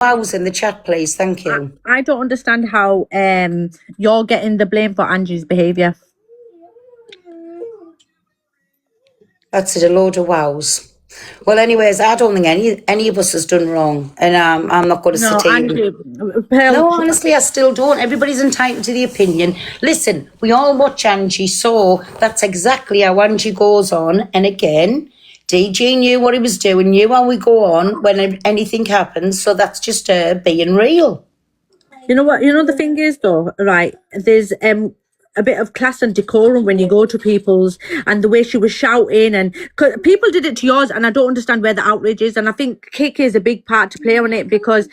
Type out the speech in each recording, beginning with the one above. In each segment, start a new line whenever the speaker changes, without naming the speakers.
Wows in the chat, please. Thank you.
I don't understand how you're getting the blame for Angie's behaviour.
That's it, a load of wows. Well, anyways, I don't think any of us has done wrong, and I'm not going to sit here.
Angie,
No, honestly, I still don't. Everybody's entitled to the opinion. Listen, we all watch Angie, so that's exactly how Angie goes on. And again, DG knew what he was doing, knew how we go on when anything happens. So that's just her being real.
You know what? You know the thing is though, right? There's a bit of class and decorum when you go to people's, and the way she was shouting, and 'cause people did it to yours, and I don't understand where the outrage is. And I think Kick is a big part to play on it, because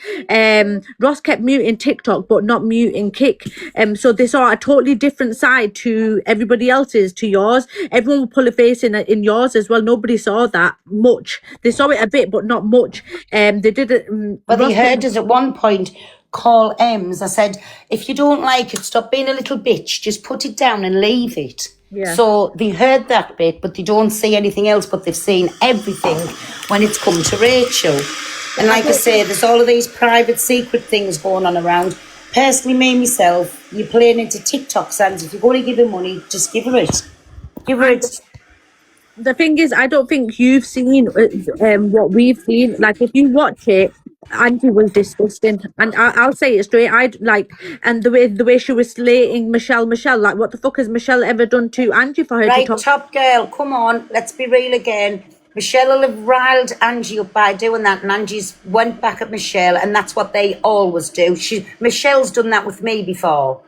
Ross kept muting TikTok but not muting Kick. So they saw a totally different side to everybody else's, to yours. Everyone would pull a face in yours as well. Nobody saw that much. They saw it a bit but not much. They did it.
But they heard us at one point call Ems. I said, if you don't like it, stop being a little bitch. Just put it down and leave it.
Yeah.
So they heard that bit, but they don't see anything else, but they've seen everything when it's come to Rachel. And like I say, there's all of these private, secret things going on around. Personally, me, myself, you're playing into TikTok, Sans. If you're going to give her money, just give her it. Give her it.
The thing is, I don't think you've seen what we've seen. Like, if you watch it, Angie was disgusting, and I'll say it straight. And the way she was slating Michelle. Like, what the fuck has Michelle ever done to Angie for her to
Right,
talk?
top girl, come on, let's be real again. Michelle will have riled Angie up by doing that, and Angie's went back at Michelle, and that's what they always do. Michelle's done that with me before.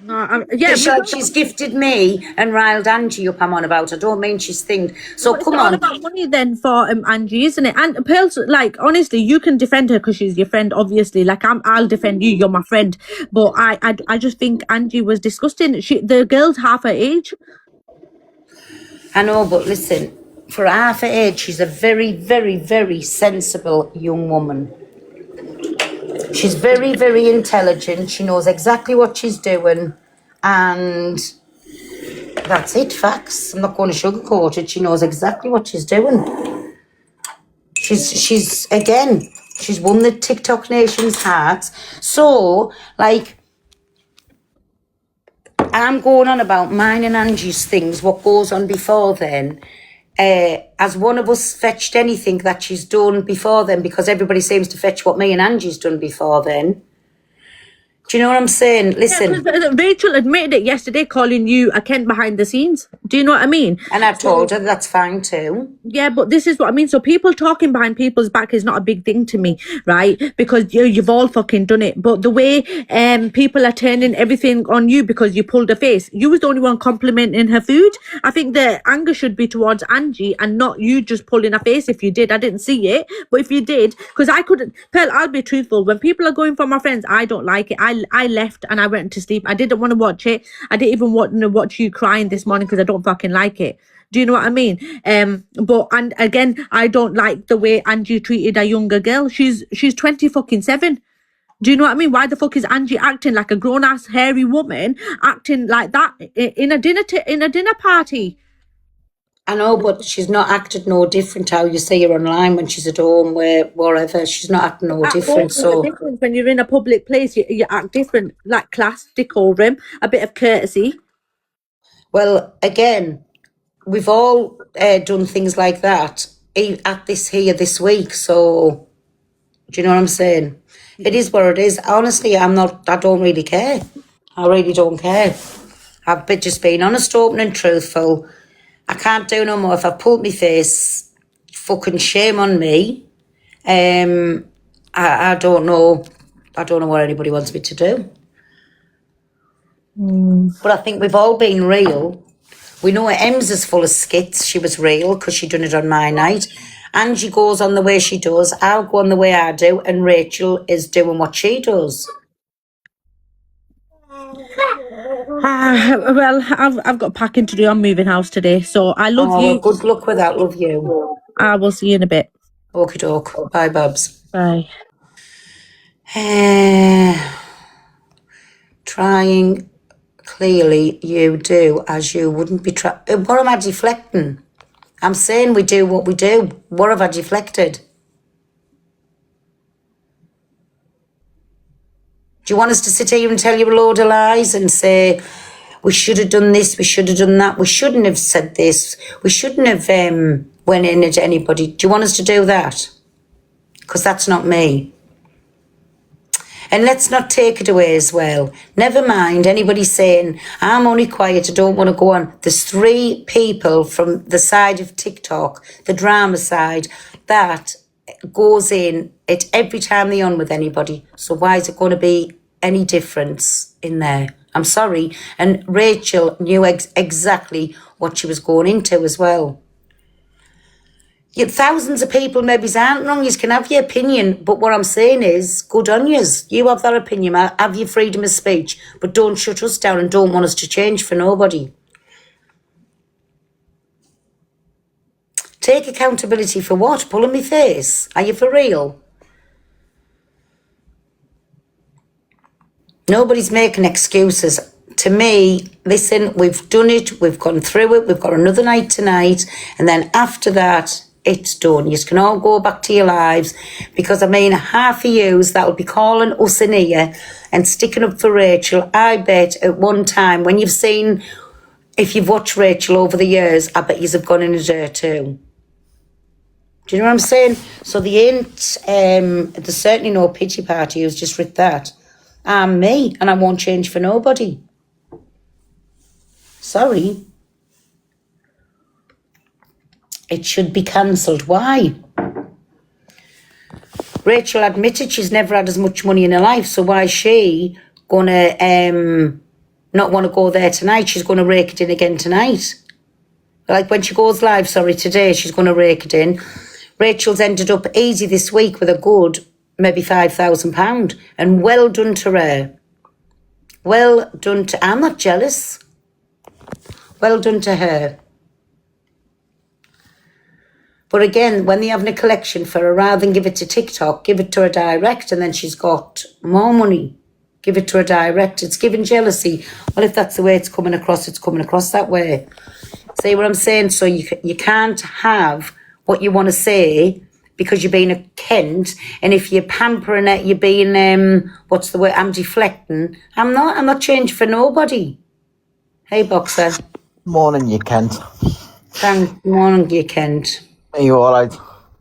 Yeah,
She's gifted me and riled Angie up. I'm on about. I don't mean she's thinged. So come on.
It's all about money then for Angie, isn't it? And Pearl's, like, honestly, you can defend her because she's your friend. Obviously, like, I'll defend you. You're my friend. But I just think Angie was disgusting. The girl's half her age.
I know, but listen, for half her age, she's a very, very, very sensible young woman. She's very, very intelligent. She knows exactly what she's doing. And that's it, facts. I'm not going to sugarcoat it. She knows exactly what she's doing. She's won the TikTok nation's hearts. So, like, I'm going on about mine and Angie's things, what goes on before then. Has one of us fetched anything that she's done before then? Because everybody seems to fetch what me and Angie's done before then. Do you know what I'm saying? Listen.
Yeah, Rachel admitted it yesterday, calling you a Kent behind the scenes. Do you know what I mean?
And I told her that's fine too.
Yeah, but this is what I mean. So people talking behind people's back is not a big thing to me, right? Because you've all fucking done it. But the way people are turning everything on you because you pulled a face, you was the only one complimenting her food. I think the anger should be towards Angie and not you just pulling a face. If you did, I didn't see it, but if you did, because I couldn't. Pearl, I'll be truthful. When people are going for my friends, I don't like it. I left and I went to sleep. I didn't want to watch it. I didn't even want to watch you crying this morning because I don't fucking like it. Do you know what I mean? And again, I don't like the way Angie treated a younger girl. She's 20-fucking-7. Do you know what I mean? Why the fuck is Angie acting like a grown ass hairy woman, acting like that in a dinner party?
I know, but she's not acted no different how you see her online when she's at home, wherever. She's not acting no different. So
when you're in a public place, you act different, like class, decorum, a bit of courtesy. Well,
again, we've all done things like that at this week. So do you know what I'm saying? It is what it is. Honestly, I don't really care. I really don't care. I've just been honest, open and truthful. I can't do no more. If I pulled my face, fucking shame on me. I don't know. I don't know what anybody wants me to do. But I think we've all been real. We know Ems is full of skits. She was real because she done it on my night. Angie goes on the way she does. I'll go on the way I do. And Rachel is doing what she does.
Well, I've got packing to do. I'm moving house today, so I love you.
Good luck with that. Love you.
I will see you in a bit.
Okie doke. Bye, Babs.
Bye.
Trying clearly you do, as you wouldn't be trying. What am I deflecting? I'm saying we do what we do. What have I deflected? Do you want us to sit here and tell you a load of lies and say, we should have done this, we should have done that, we shouldn't have said this, we shouldn't have went in at anybody? Do you want us to do that? Because that's not me. And let's not take it away as well. Never mind anybody saying, I'm only quiet, I don't want to go on. There's 3 people from the side of TikTok, the drama side, that goes in it every time they're on with anybody. So why is it going to be any difference in there? I'm sorry. And Rachel knew exactly what she was going into as well. Thousands of people maybe aren't wrong. You can have your opinion, but what I'm saying is, good on yous. You have that opinion, have your freedom of speech, but don't shut us down and don't want us to change for nobody. Take accountability for what? Pulling me face? Are you for real? Nobody's making excuses. To me, listen, we've done it, we've gone through it, we've got another night tonight, and then after that, it's done. You can all go back to your lives, because I mean, half of yous that'll be calling us in here and sticking up for Rachel, I bet at one time, when you've seen, if you've watched Rachel over the years, I bet yous have gone in at her too. Do you know what I'm saying? So there's certainly no pity party who's just writ that. I'm me, and I won't change for nobody. Sorry. It should be cancelled. Why? Rachel admitted she's never had as much money in her life, so why is she going to not want to go there tonight? She's going to rake it in again tonight. Like when she goes live, today, she's going to rake it in. Rachel's ended up easy this week with a good, maybe £5,000. And well done to her. Well done to... I'm not jealous. Well done to her. But again, when they're having a collection for her, rather than give it to TikTok, give it to her direct, and then she's got more money. Give it to her direct. It's giving jealousy. Well, if that's the way it's coming across that way. See what I'm saying? So you can't have what you want to say because you're being a Kent, and if you're pampering it, you're being, what's the word? I'm deflecting. I'm not changing for nobody. Hey, Boxer.
Morning, you Kent.
Thank morning, you Kent.
Are you alright?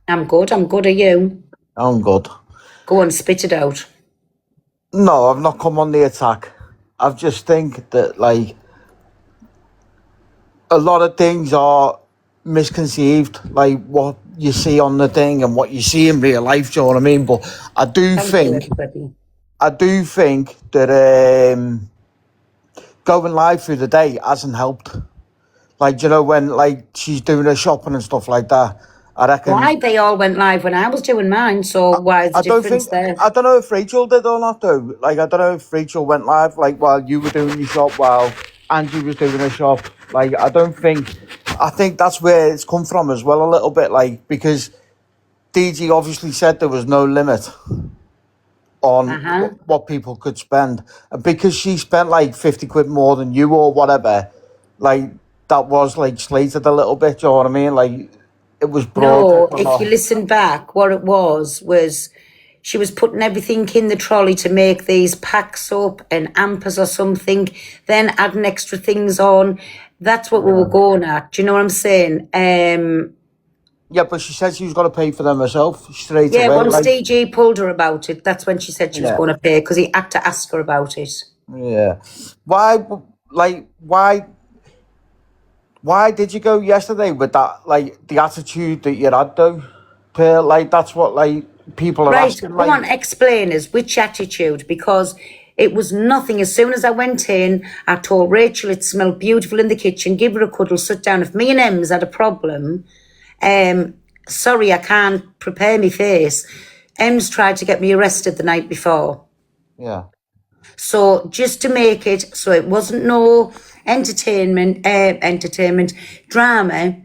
I'm good. Are you?
I'm good.
Go on, spit it out.
No, I've not come on the attack. I just think that, like, a lot of things are misconceived, like what you see on the thing and what you see in real life, do you know what I mean? But I do think that going live through the day hasn't helped. Like, you know, when, like, she's doing her shopping and stuff like that, I reckon...
Why? They all went live when I was doing mine, so why is the difference there?
I don't know if Rachel did or not, though. Like, I don't know if Rachel went live, like, while you were doing your shop, while Angie was doing her shop. Like, I think that's where it's come from as well, a little bit, like, because DG obviously said there was no limit on what people could spend. And because she spent, like, 50 quid more than you or whatever, like... that was like slated a little bit, you know what I mean? Like it was broad.
No, if you listen back, what it was she was putting everything in the trolley to make these packs up and ampers or something, then adding extra things on. That's what we were going at. Do you know what I'm saying?
Yeah, but she said she was going to pay for them herself straight away.
Yeah, once DG pulled her about it, that's when she said she was going to pay, because he had to ask her about it.
Yeah. Why did you go yesterday with that, like, the attitude that you had, though? Like, that's what, like, people are asking.
Right, come on, explain us, which attitude? Because it was nothing. As soon as I went in, I told Rachel it smelled beautiful in the kitchen, give her a cuddle, sit down. If me and Ems had a problem, sorry, I can't prepare my face. Ems tried to get me arrested the night before.
Yeah.
So just to make it so it wasn't no entertainment drama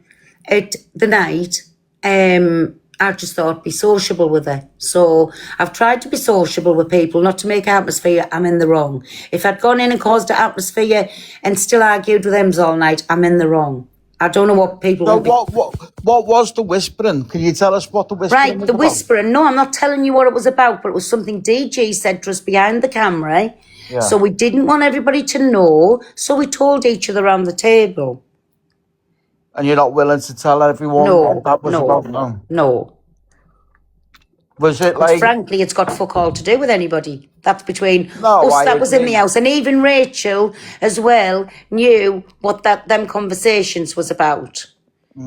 at the night, I just thought be sociable with her. So I've tried to be sociable with people, not to make atmosphere. I'm in the wrong. If I'd gone in and caused an atmosphere and still argued with them all night, I'm in the wrong. I don't know what people
So
will be.
what was the whispering? Can you tell us what the whispering
Right,
was
the
about?
whispering. No, I'm not telling you what it was about, but it was something DG said to us behind the camera.
Yeah.
So we didn't want everybody to know, so we told each other around the table.
And you're not willing to tell everyone
No,
what that was about?
no,
No.
no.
Was it
Because
like...
frankly, it's got fuck all to do with anybody. That's between
No,
us
I
that was in the
agree.
house. And even Rachel as well knew what them conversations was about.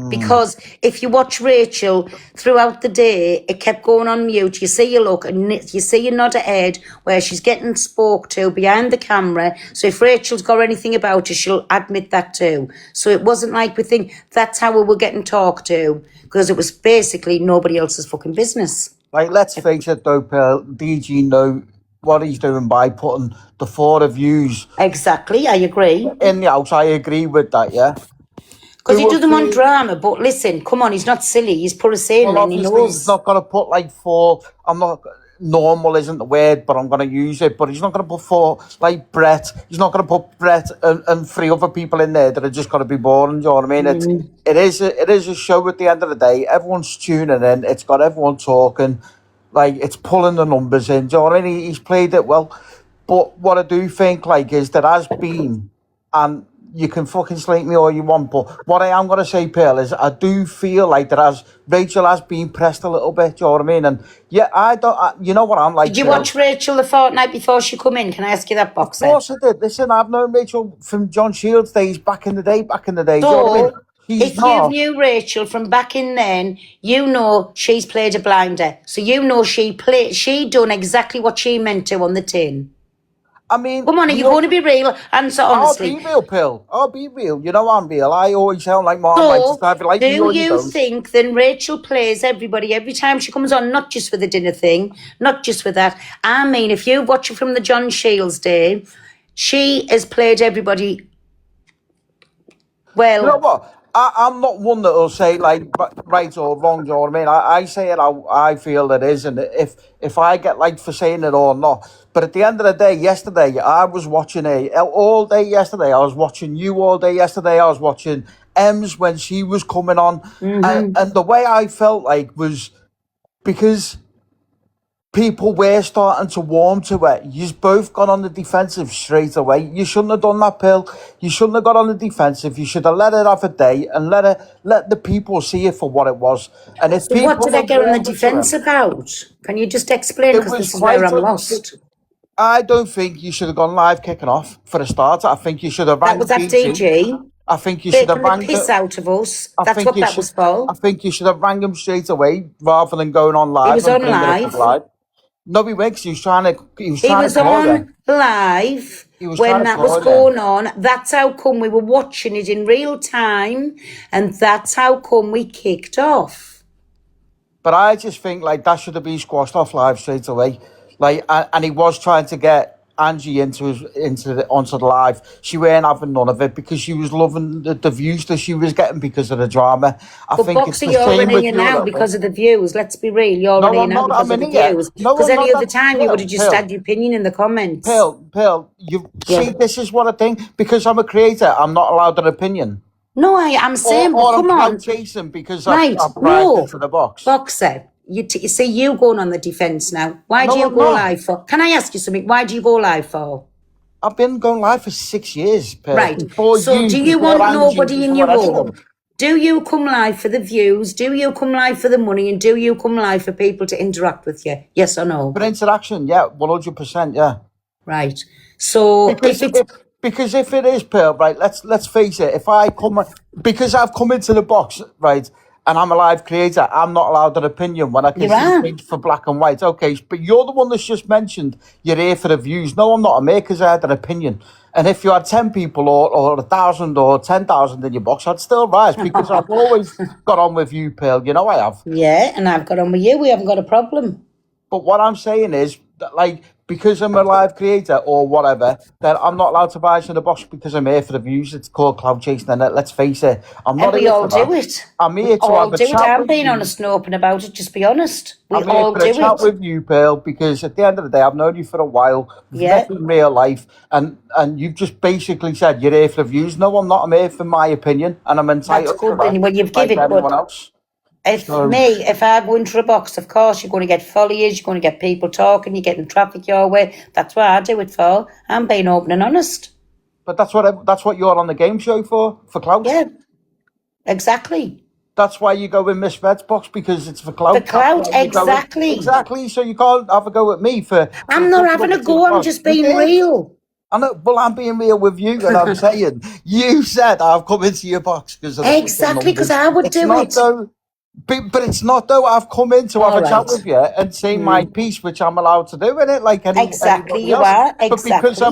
Because if you watch Rachel throughout the day, it kept going on mute. You see her look and you see her nod her head where she's getting spoke to behind the camera. So if Rachel's got anything about her, she'll admit that too. So it wasn't like we think that's how we were getting talked to, because it was basically nobody else's fucking business.
Like, let's face it though, Pearl, DG know what he's doing by putting the 4 of yous
Exactly, I agree.
in the house. I agree with that, yeah?
Because he
Who
do them on
would be-
drama, but listen, come on, he's not silly. He's put us in
Well,
and he
obviously, he's
knows.
not going to put like 4. I'm not. Normal isn't the word, but I'm going to use it. But he's not going to put 4 like Brett. He's not going to put Brett and 3 other people in there that are just going to be boring. Do you know what I mean? It is a show at the end of the day. Everyone's tuning in. It's got everyone talking. Like, it's pulling the numbers in. Do you know what I mean? He's played it well. But what I do think, like, is there has been, and you can fucking slate me all you want, but what I am going to say, Pearl, is I do feel like Rachel has been pressed a little bit, do you know what I mean? And yeah, you know what I'm like.
Did you
Pearl.
watch Rachel the fortnight before she come in? Can I ask you that, Boxer?
Of course I did. Listen, I've known Rachel from John Shields days back in the day, do you know what I mean?
So,
She's
if you
not.
knew Rachel from back in then, you know she's played a blinder. So you know she done exactly what she meant to on the tin.
I mean,
Come on, are you going to be real? Answer honestly.
I'll be real, Pearl. I'll be real. You know I'm real. I always sound like Martin
So,
Like, like me
do
or you
you
don't.
think then Rachel plays everybody every time she comes on, not just for the dinner thing, not just for that? I mean, if you watch it from the John Shields day, she has played everybody well.
You know what? I'm not one that will say like right or wrong. Do you know what I mean? I say it how I feel it is, and if I get liked for saying it or not. But at the end of the day, yesterday I was watching all day yesterday. I was watching you all day yesterday. I was watching Ems when she was coming on, and the way I felt like was because people were starting to warm to it. You've both gone on the defensive straight away. You shouldn't have done that, Pearl. You shouldn't have got on the defensive. You should have let it have a day and let the people see it for what it was. And if people
What did I
were
get on the
warm to
defence
it,
about? Can you just explain?
it
Because
was
this is where
quite
I'm
a-
lost.
I don't think you should have gone live kicking off for a start. I think you should have
That
rang
was that
DG.
DG
I think you should have
taking the
rang
piss
the-
out of us.
I
That's
think
what
you
that
should-
was for.
I think you should have rang him straight away rather than going on live.
He was
and
on
bringing it to
live.
No, he wakes. He was trying to. He was
He
trying
was
to call you.
on live
He was trying
when
to
that was
call you.
going on. That's how come we were watching it in real time, and that's how come we kicked off.
But I just think like that should have been squashed off live straight away. Like, and he was trying to get Angie onto the live. She weren't having none of it because she was loving the views that she was getting because of the drama. I
But
think it's
Boxer,
the
you're
same
in
with
here
you.
now
Little
because
bit.
of the views. Let's be real. You're
No,
in here
I'm
now
not.
because
I'm
of the
in here.
views.
No,
Because
I'm
any
not.
other time you would have just
Pearl,
had your opinion in the comments.
Pearl, you
Yeah.
see, this is what I think. Because I'm a creator, I'm not allowed an opinion.
No, I'm saying,
Or
but
I'm
come on.
clout chasing because
Right,
I've priced
no.
into the box.
Boxer, you see you going on the defence now. Why do
No,
you
I'm
go
not.
live for? Can I ask you something? Why do you go live for?
I've been going live for 6 years, Pearl.
Right.
Before
So do you
before
want
Angie,
nobody in
before
your
anyone.
home? Do you come live for the views? Do you come live for the money? And do you come live for people to interact with you? Yes or no?
For interaction, yeah, 100%, yeah.
Right. So
Because if it is, Pearl, right, let's face it, if I come, because I've come into the box, right, and I'm a live creator, I'm not allowed an opinion when I can
You
see
are.
things for black and white. Okay, but you're the one that's just mentioned you're here for the views. No, I'm not. I'm here because I had an opinion. And if you had 10 people or 1,000 or 10,000 in your box, I'd still rise because I've always got on with you, Pearl. You know I have.
yeah, and I've got on with you. We haven't got a problem.
But what I'm saying is that, like, because I'm a live creator or whatever, then I'm not allowed to buy us in the box because I'm here for the views. It's called cloud chasing, and let's face it, I'm
And
not
we
here
all
for that.
do it.
I'm
We
here to
all
have a
do it.
chat
I'm
with
being
you.
honest and open about it. Just be honest. We
I'm here
all
for a
do
chat
it.
with you, Pearl, because at the end of the day, I've known you for a while. We've
Yeah,
met in real life, and you've just basically said you're here for the views. No, I'm not. I'm here for my opinion, and I'm
that's
entitled to
good.
that,
Then when you've
like
given,
anyone
but
else. So,
if I go into a box, of course you're going to get followers, you're going to get people talking, you're getting traffic your way. That's what I do it for. I'm being open and honest.
but that's what you're on the game show for clout.
Yeah, exactly.
That's why you go in Miss Red's box, because it's for
For
clout. That's
clout,
why you go in.
exactly.
Exactly. So you can't have a go at me for
I'm not
putting
having
up
a
to the
go. I'm
box.
just
You
being
did.
real.
I know, well, I'm being real with you, and I'm saying you said I've come into your box because of the fucking
Exactly, because
numbers.
I would
It's
do
not
it.
though, but it's not though. I've come in to have
All
a chat
right.
with you and say my piece, which I'm allowed to do in it, like
Exactly,
anybody
you
else.
are.
But because
Exactly.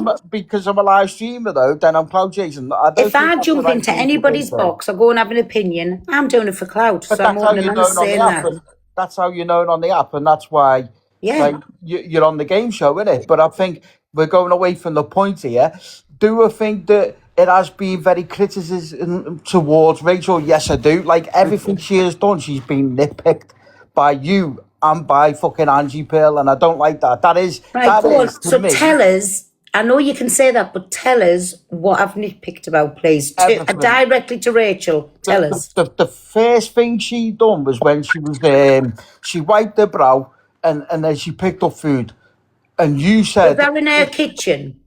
I'm a live streamer though, then I'm cloud chasing. I don't
If
think
I
that's the
jump
right
into
thing to do,
anybody's
Phil.
box or go and have an opinion, I'm doing it for clout.
But
So I'm
that's how
open and
you're known
honest
on the
saying
app,
that.
and that's how you're known on the app, and that's why,
Yeah.
like, you're on the game show, innit? But I think we're going away from the point here. Do I think that it has been very criticism towards Rachel? Yes, I do. Like, everything she has done, she's been nitpicked by you and by fucking Angie Pearl, and I don't like that.
Right, go on.
To
So
me,
tell us, I know you can say that, but tell us what I've nitpicked about, please.
everything.
Directly to Rachel. Tell us.
The first thing she done was when she wiped her brow, and then she picked up food. And you
Was
said
that in her kitchen?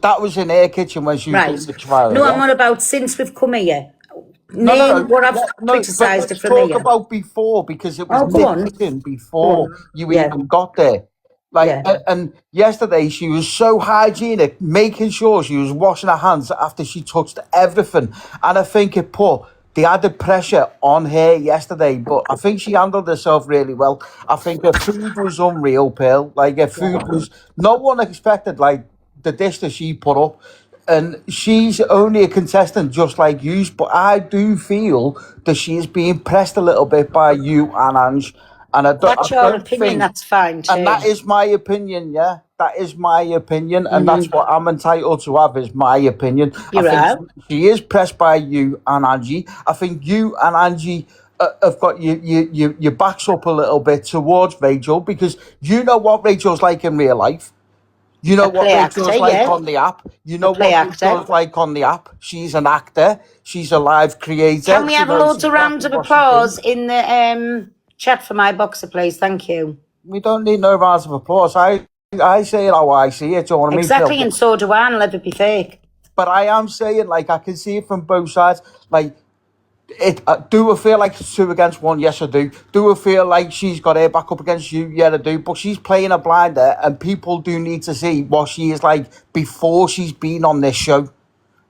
that was in her kitchen when she was
Right.
doing the trial,
No, I'm
yeah?
on about since we've come here.
No,
Name what I've
no, but
criticised her
let's
from
talk
here.
about before, because it was
Oh, go on.
nitpicking
Go
before
on.
you
Yeah.
even got there. Like,
Yeah.
and yesterday she was so hygienic, making sure she was washing her hands after she touched everything. And I think it put the added pressure on her yesterday, but I think she handled herself really well. I think her food was unreal, Pearl. Like, her food was, no one expected, like, the dish that she put up. And she's only a contestant just like you, but I do feel that she is being pressed a little bit by you and Ange. And I
That's your
don't
opinion.
think,
That's fine
and
too.
that is my opinion, yeah. That is my opinion, and that's what I'm entitled to have, is my opinion. I
You're
think
out.
she is pressed by you and Angie. I think you and Angie have got your backs up a little bit towards Rachel, because you know what Rachel's like in real life. You know
A
what
play
Rachel's
actor,
like
yeah.
on the app. You
A
know
play
what
actor.
Rachel's like on the app. She's an actor. She's a live creator.
Can we
She
have
knows
loads of rounds
exactly
of
what she's doing.
applause in the chat for my boxer, please? Thank you.
We don't need no rounds of applause. I say it how I see it. Do you know what I mean?
Exactly,
Phil?
and so do I, and let it be fake.
But I am saying, like, I can see it from both sides. Like, do I feel like it's 2 against 1? Yes, I do. Do I feel like she's got her back up against you? Yeah, I do. But she's playing a blinder, and people do need to see what she is like before she's been on this show. Do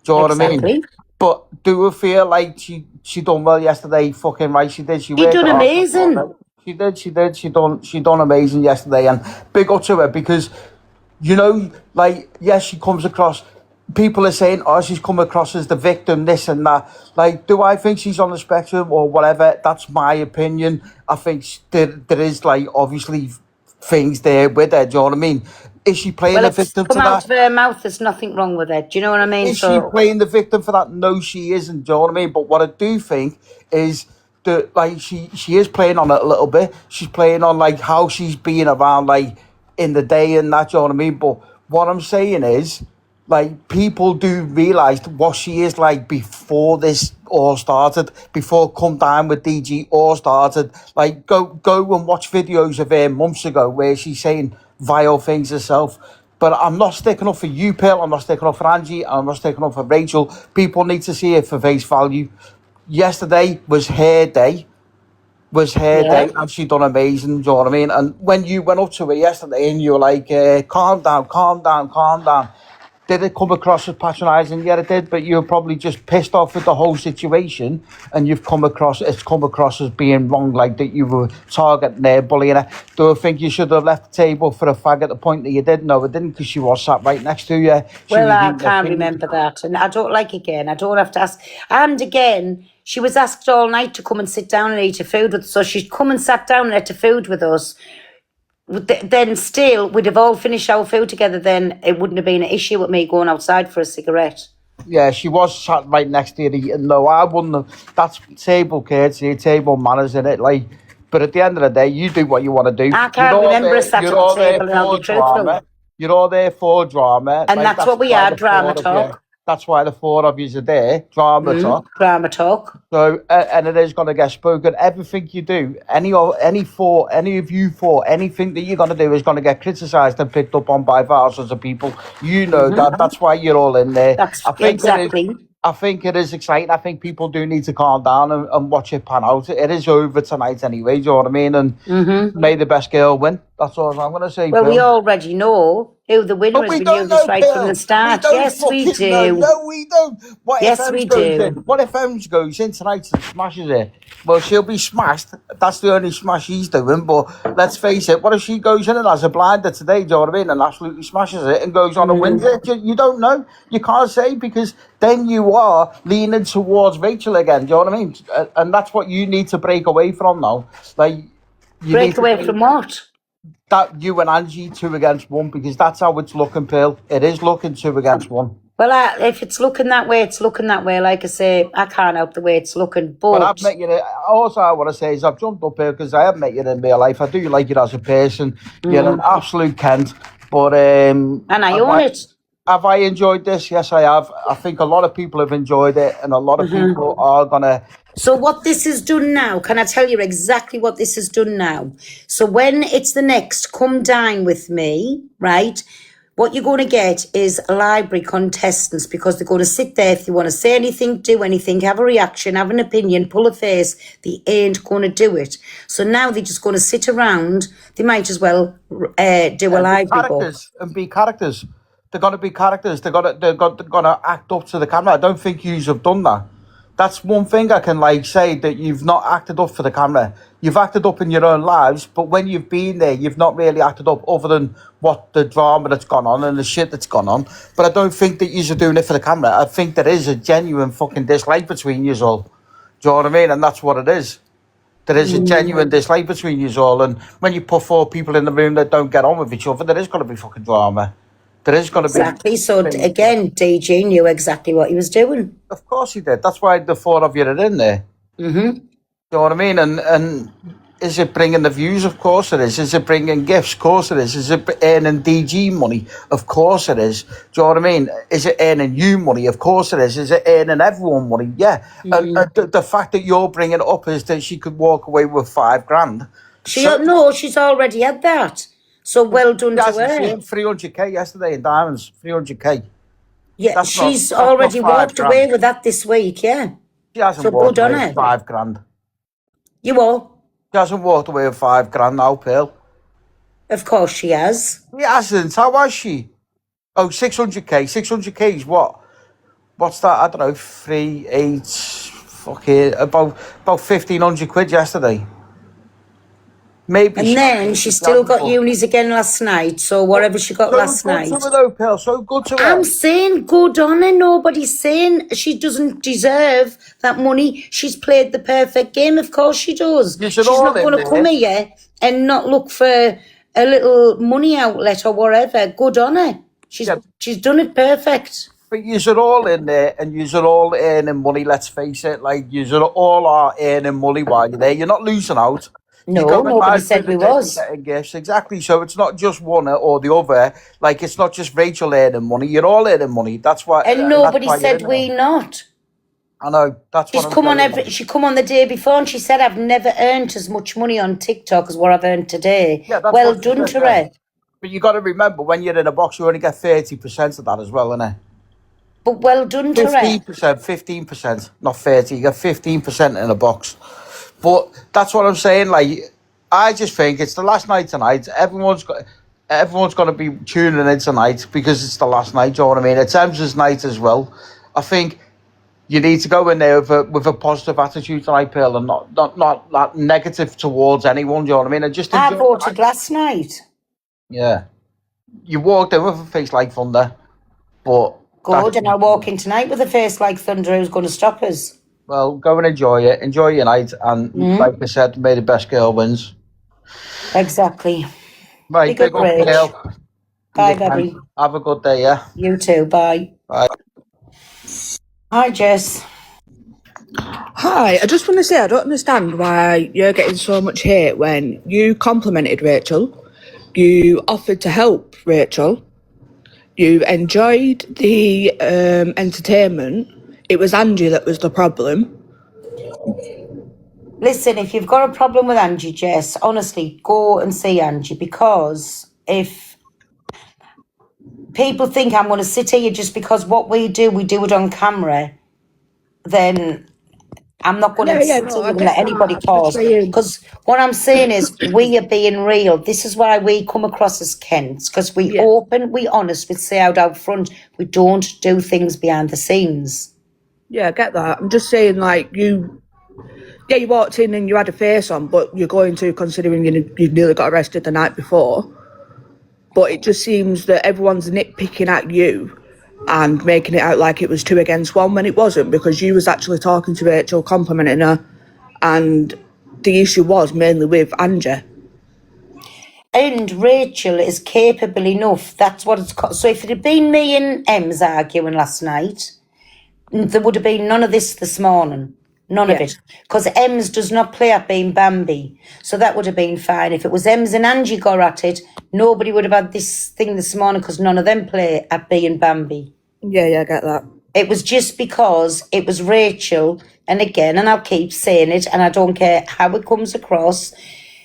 you know what I mean?
Exactly.
But do I feel like she done well yesterday? Fucking right, she did. She
She
worked
done
hard.
amazing.
She did. She done amazing yesterday, and big up to her, because you know, like, yes, she comes across. People are saying, "Oh, she's come across as the victim, this and that." Like, do I think she's on the spectrum or whatever? That's my opinion. I think there is, like, obviously things there with her. Do you know what I mean? Is she playing
Well,
the
it's
victim
come
to
out
that?
of her mouth. There's nothing wrong with it. Do you know what I mean?
Is she
So
playing the victim for that? No, she isn't. Do you know what I mean? But what I do think is that, like, she is playing on it a little bit. She's playing on, like, how she's being around, like, in the day and that. Do you know what I mean? But what I'm saying is, like, people do realise what she is like before this all started, before Come Down with DG all started. Like, go and watch videos of her months ago where she's saying vile things herself. But I'm not sticking up for you, Pearl. I'm not sticking up for Angie. I'm not sticking up for Rachel. People need to see it for face value. Yesterday was her day.
yeah.
And she done amazing. Do you know what I mean? And when you went up to her yesterday and you were like, calm down, calm down, calm down. Did it come across as patronising? Yeah, it did, but you were probably just pissed off with the whole situation, and it's come across as being wrong, like that you were targeting her, bullying her. Do I think you should have left the table for a fag at the point that you did? No, I didn't, because she was sat right next to you.
Well, I can't remember that, and I don't like again. I don't have to ask. And again, she was asked all night to come and sit down and eat her food with us, so she'd come and sat down and ate her food with us. then still we'd have all finished our food together. Then it wouldn't have been an issue with me going outside for a cigarette.
Yeah, she was sat right next to you eating. No, I wouldn't have. That's table courtesy, table manners in it. Like, but at the end of the day, you do what you want to do.
I can't remember us sat at the table, and I'll be truthful.
You're all there for drama.
And that's what we are, drama talk.
That's why the four of you are there, drama talk.
Drama talk.
So, and it is going to get spoken. Everything you do, any of you four, anything that you're going to do is going to get criticised and picked up on by thousands of people. You know that. That's why you're all in there. I think it is exciting. I think people do need to calm down and watch it pan out. It is over tonight anyway, do you know what I mean? And may the best girl win. That's all I'm going to say.
Well, Bill. We already know who the winner is. We knew this right from the start. Yes, we do.
No, we don't.
Yes, we do.
What if Ems goes in tonight and smashes it? Well, she'll be smashed. That's the only smash she's doing. But let's face it, what if she goes in and has a blinder today, do you know what I mean? And absolutely smashes it and goes on and wins it? You don't know. You can't say, because then you are leaning towards Rachel again, do you know what I mean? And that's what you need to break away from now. Like,
break away from what?
That you and Angie 2 against 1, because that's how it's looking, Pearl. It is looking 2 against 1.
Well, if it's looking that way, it's looking that way. Like I say, I can't help the way it's looking. But
I've met you. Also, I want to say is I've jumped up here because I have met you in real life. I do like you as a person. You're an absolute Kent. But
and I own it.
Have I enjoyed this? Yes, I have. I think a lot of people have enjoyed it, and a lot of people are gonna.
So what this has done now, can I tell you exactly what this has done now? So when it's the next Come Dine With Me, right, what you're going to get is library contestants, because they're going to sit there. If they want to say anything, do anything, have a reaction, have an opinion, pull a face, they ain't going to do it. So now they're just going to sit around. They might as well do a library book.
And be characters. They're going to be characters. They're going to act up to the camera. I don't think yous have done that. That's one thing I can say, that you've not acted up for the camera. You've acted up in your own lives, but when you've been there, you've not really acted up, other than what the drama that's gone on and the shit that's gone on. But I don't think that yous are doing it for the camera. I think there is a genuine fucking dislike between yous all. Do you know what I mean? And that's what it is. There is a genuine dislike between yous all. And when you put 4 people in the room that don't get on with each other, there is going to be fucking drama. There is going to be...
Exactly. So, again, DG knew exactly what he was doing.
Of course he did. That's why the 4 of you are in there.
Mm-hmm.
You know what I mean? And is it bringing the views? Of course it is. Is it bringing gifts? Of course it is. Is it earning DG money? Of course it is. Do you know what I mean? Is it earning you money? Of course it is. Is it earning everyone money? Yeah. And the fact that you're bringing it up is that she could walk away with $5,000.
No, she's already had that. So well done to her.
300k yesterday in diamonds. 300k.
Yeah, she's already walked away with that this week. Yeah.
She hasn't walked away with $5,000.
You what?
She hasn't walked away with $5,000 now, Pearl.
Of course she has.
She hasn't. How has she? Oh, 600k. 600k is what? What's that? I don't know. 3, 8. Fucking about 1,500 quid yesterday. Maybe.
And then she still got unis again last night. So whatever she got last night.
So good to her though, Pearl. So good to her.
I'm saying good on her. Nobody's saying she doesn't deserve that money. She's played the perfect game. Of course she does. She's not going to come here and not look for a little money outlet or whatever. Good on her. She's done it perfect.
But you're all in there, and you're all earning money. Let's face it. Like you're all are earning money while you're there. You're not losing out.
No, nobody said we was.
Gifts. Exactly. So it's not just one or the other. Like, it's not just Rachel earning money. You're all earning money. That's why.
And nobody said we not.
I know. That's
She's come on she come on the day before and she said, I've never earned as much money on TikTok as what I've earned today. Yeah, well done to her.
But you got to remember, when you're in a box, you only get 30% of that as well, innit?
But well done to her.
15%, not 30. You get 15% in a box. But that's what I'm saying. Like, I just think it's the last night tonight. Everyone's going to be tuning in tonight because it's the last night. Do you know what I mean? It's Emsa's night as well. I think you need to go in there with a positive attitude tonight, Pearl, and not negative towards anyone. Do you know what I mean? And
I voted last night.
Yeah, you walked in with a face like thunder, but
good. And I'll walk in tonight with a face like thunder. Who's going to stop us?
Well, go and enjoy it. Enjoy your night. And like I said, may the best girl wins.
Exactly.
Right,
Big up, Rach.
Gail.
Bye, baby.
Have a good day, yeah?
You too. Bye.
Bye.
Hi, Jess.
Hi, I just want to say I don't understand why you're getting so much hate when you complimented Rachel, you offered to help Rachel, you enjoyed the entertainment. It was Angie that was the problem.
Listen, if you've got a problem with Angie, Jess, honestly, go and see Angie, because if people think I'm going to sit here just because what we do it on camera, then I'm not going to
I
let
get
anybody
that.
pause.
Just saying.
Because what I'm saying is we are being real. This is why we come across as Kents, because we open, we honest, we say out front. We don't do things behind the scenes.
Yeah, I get that. I'm just saying, like, you walked in and you had a face on, but you're going to, considering you nearly got arrested the night before. But it just seems that everyone's nitpicking at you and making it out like it was 2 against 1 when it wasn't, because you was actually talking to Rachel, complimenting her, and the issue was mainly with Angie.
And Rachel is capable enough. That's what it's called. So if it had been me and Ems arguing last night, there would have been none of this morning. None of it. Because Ems does not play at being Bambi. So that would have been fine. If it was Ems and Angie got at it, nobody would have had this thing this morning, because none of them play at being Bambi.
Yeah, I get that.
It was just because it was Rachel. And again, and I'll keep saying it, and I don't care how it comes across,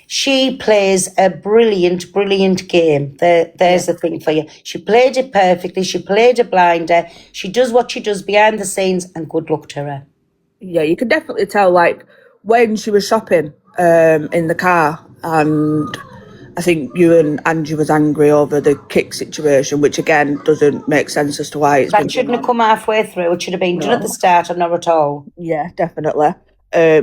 she plays a brilliant, brilliant game. There's the thing for you. She played it perfectly. She played a blinder. She does what she does behind the scenes, and good luck to her.
Yeah, you could definitely tell, like, when she was shopping in the car, and I think you and Angie was angry over the kick situation, which again doesn't make sense as to why it's
That shouldn't have come halfway through. It should have been done at the start, or not at all.
Yeah, definitely.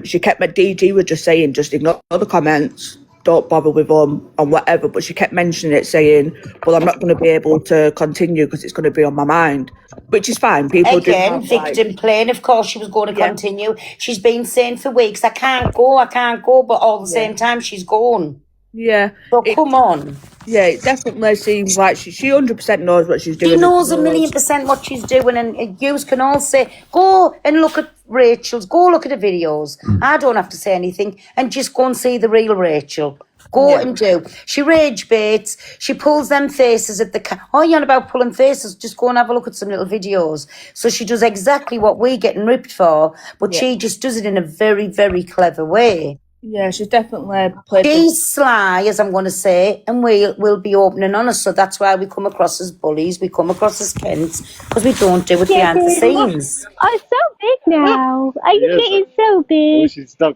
She kept my DG was just saying, just ignore the comments, don't bother with them and whatever, but she kept mentioning it, saying, well, I'm not going to be able to continue because it's going to be on my mind, which is fine. People
Again,
do have,
victim playing. Of course she was going to continue. She's been saying for weeks, I can't go, but all the same time she's gone.
Yeah.
So come on.
Yeah, it definitely seems like she 100% knows what she's doing.
She knows 1,000,000% what she's doing, and you can all say, go and look at Rachel's, go look at the videos. I don't have to say anything, and just go and see the real Rachel. Go and do. She rage baits. She pulls them faces at the... Oh, you're on about pulling faces. Just go and have a look at some little videos. So she does exactly what we're getting ripped for, but she just does it in a very, very clever way.
Yeah, she's definitely played.
She's sly, as I'm going to say, and we'll be opening on us. So that's why we come across as bullies. We come across as Kents, because we don't do it behind the scenes.
Oh, it's so big now. Are you getting so big?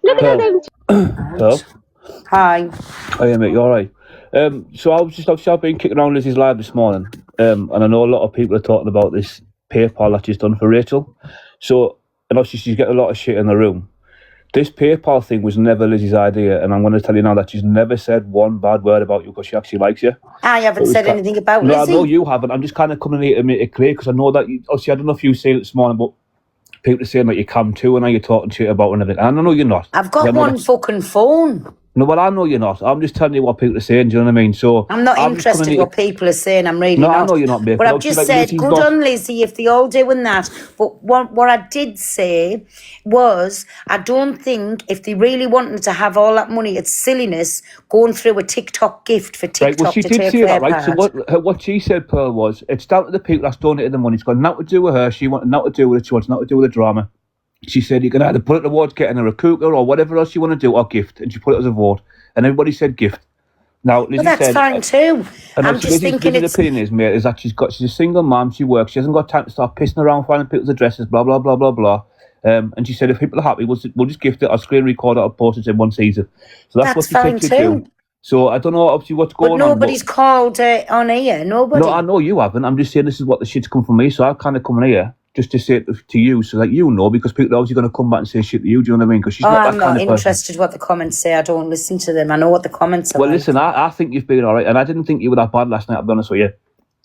Look at them.
Hello?
Hi.
Oh yeah, mate, you alright? So I've been kicking around Lizzie's live this morning, and I know a lot of people are talking about this PayPal that she's done for Rachel. So, and obviously she's getting a lot of shit in the room. This PayPal thing was never Lizzie's idea, and I'm going to tell you now that she's never said one bad word about you because she actually likes you.
I haven't said anything about Lizzie.
No, I know you haven't. I'm just kind of coming here to make it clear, because I know that you, obviously I don't know if you said it this morning, but people are saying that you come too, and now you're talking shit about and everything. And I know you're not.
I've got one fucking phone.
No, well, I know you're not. I'm just telling you what people are saying, do you know what I mean? So
I'm not interested in what people are saying, I'm really not.
No, I know you're not, mate.
But I've just said, good on Lizzie if they're all doing that. But what I did say was, I don't think if they really wanted to have all that money, it's silliness going through a TikTok gift for TikTok
right, well, she
to
did
take
say
their
that, right?
part.
So what she said, Pearl, was, it's down to the people that's donated the money. It's got nothing to do with her. She wanted nothing to do with it. She wants nothing to do with the drama. She said you can either put it towards getting her a cooker or whatever else you want to do, or gift. And she put it as a vote. And everybody said gift. Now, Lizzie
Well, that's
said,
fine too. I'm just thinking
Lizzie's opinion is, mate, is that she's a single mum, she works, she hasn't got time to start pissing around finding people's addresses, blah, blah, blah, blah, blah. And she said if people are happy, we'll just gift it, or screen record it, or post it in one season. So that's what she
fine
said to
too.
do. So I don't know obviously what's going on.
But nobody's called on here, nobody.
No, I know you haven't. I'm just saying this is what the shit's come from me, so I've kind of come in here just to say it to you, so that you know, because people are obviously going to come back and say shit to you, do you know what I mean? Because she's not that
I'm
kind
not
of person.
interested what the comments say. I don't listen to them. I know what the comments are.
Well,
like.
listen, I think you've been all right, and I didn't think you were that bad last night, I'll be honest with you.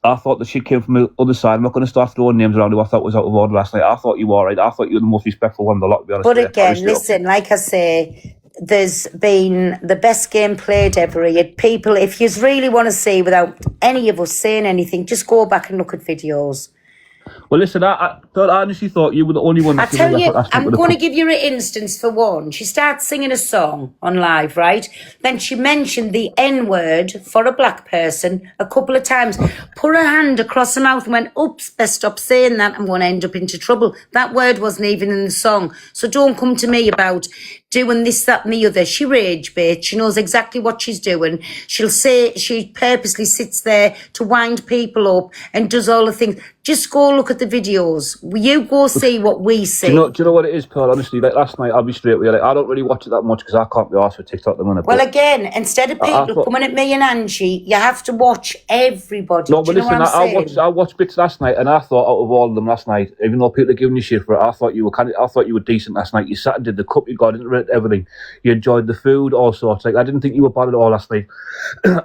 I thought the shit came from the other side. I'm not going to start throwing names around who I thought was out of order last night. I thought you were all right. I thought you were the most respectful one of the lot, to be honest
But
with you.
again, listen, like I say, there's been the best game played ever. People, if you really want to see without any of us saying anything, just go back and look at videos.
Well, listen, I honestly thought you were the only one
I
that
tell you,
last night
I'm
with the
going to give you an instance for one. She starts singing a song on live, right? Then she mentioned the N-word for a black person a couple of times. Put her hand across her mouth and went, oops, best stop saying that. I'm going to end up into trouble. That word wasn't even in the song. So don't come to me about doing this, that and the other. She rage bait. She knows exactly what she's doing. She'll say, she purposely sits there to wind people up and does all the things. Just go look at the videos. You go see what we see.
Do you know what it is, Pearl? Honestly, like last night, I'll be straight with you. Like, I don't really watch it that much because I can't be arsed for TikTok at the minute.
Well, again, instead of people coming at me and Angie, you have to watch everybody.
No, but listen, I watched bits last night, and I thought out of all of them last night, even though people are giving you shit for it, I thought you were decent last night. You sat and did the cup, you got into everything. You enjoyed the food, all sorts. Like, I didn't think you were bad at all last night.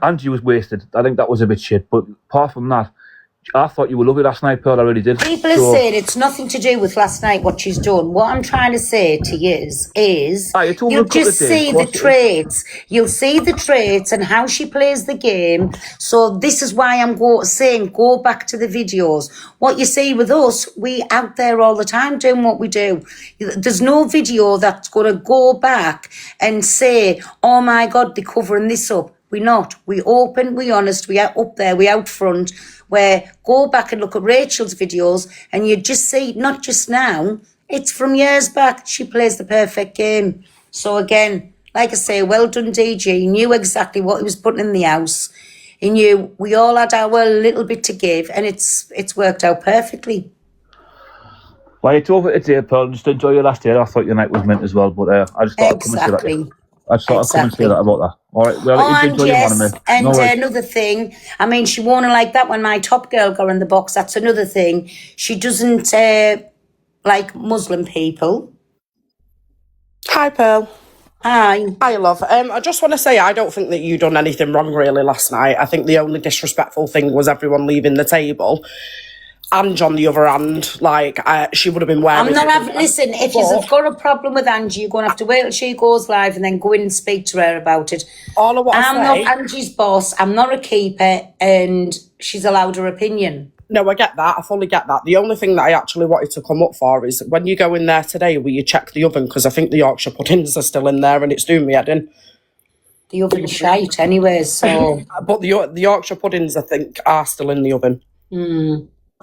Angie was wasted. I think that was a bit shit. But apart from that, I thought you were lovely last night, Pearl. I really did.
People are saying it's nothing to do with last night, what she's done. What I'm trying to say to you is you'll just see the traits. You'll see the traits and how she plays the game. So this is why I'm saying go back to the videos. What you see with us, we out there all the time doing what we do. There's no video that's going to go back and say, oh my God, they're covering this up. We're not. We open, we honest, we are up there, we out front. Where go back and look at Rachel's videos and you just see, not just now, it's from years back. She plays the perfect game. So again, like I say, well done, DG. He knew exactly what he was putting in the house. He knew we all had our little bit to give, and it's worked out perfectly.
Well, it's over today, Pearl. Just enjoy your last year. I thought your night was mint as well, but I just thought I'd come and say that. I just thought I'd come and say that about that. All right. Well,
and yes, and another thing, I mean, she won't like that when my top girl got in the box. That's another thing. She doesn't like Muslim people.
Hi, Pearl.
Hi.
Hi, love. I just want to say I don't think that you done anything wrong really last night. I think the only disrespectful thing was everyone leaving the table. Ange, on the other hand, like, she would have been wearing...
Listen, if you've got a problem with Angie, you're going to have to wait till she goes live and then go in and speak to her about it.
I'm
not Angie's boss, I'm not a keeper, and she's allowed her opinion.
No, I get that. I fully get that. The only thing that I actually wanted to come up for is when you go in there today, will you check the oven? Because I think the Yorkshire puddings are still in there and it's doing me head in.
The oven's shite anyway, so...
But the Yorkshire puddings, I think, are still in the oven.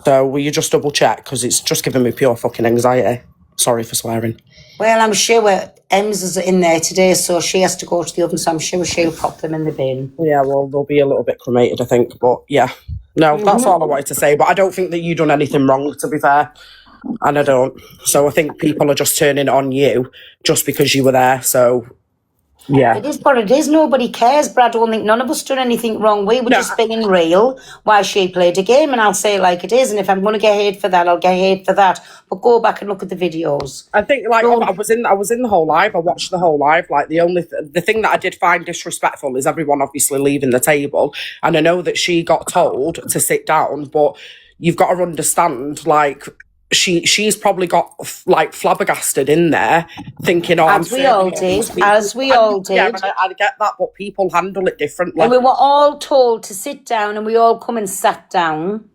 So will you just double check? Because it's just giving me pure fucking anxiety. Sorry for swearing.
Well, I'm sure Ems is in there today, so she has to go to the oven, so I'm sure she'll pop them in the bin.
Yeah, well, they'll be a little bit cremated, I think. But yeah, no, that's all I wanted to say. But I don't think that you done anything wrong, to be fair. And I don't. So I think people are just turning on you just because you were there. So... yeah.
It is what it is. Nobody cares, but I don't think none of us done anything wrong. We were just being real while she played a game, and I'll say it like it is. And if I'm going to get hate for that, I'll get hate for that. But go back and look at the videos.
I think, like, I was in the whole live. I watched the whole live. Like, the thing that I did find disrespectful is everyone obviously leaving the table. And I know that she got told to sit down, but you've got to understand, like... She's probably got like flabbergasted in there thinking, oh,
as we all did. Yeah,
I get that, but people handle it differently.
And we were all told to sit down and we all come and sat down.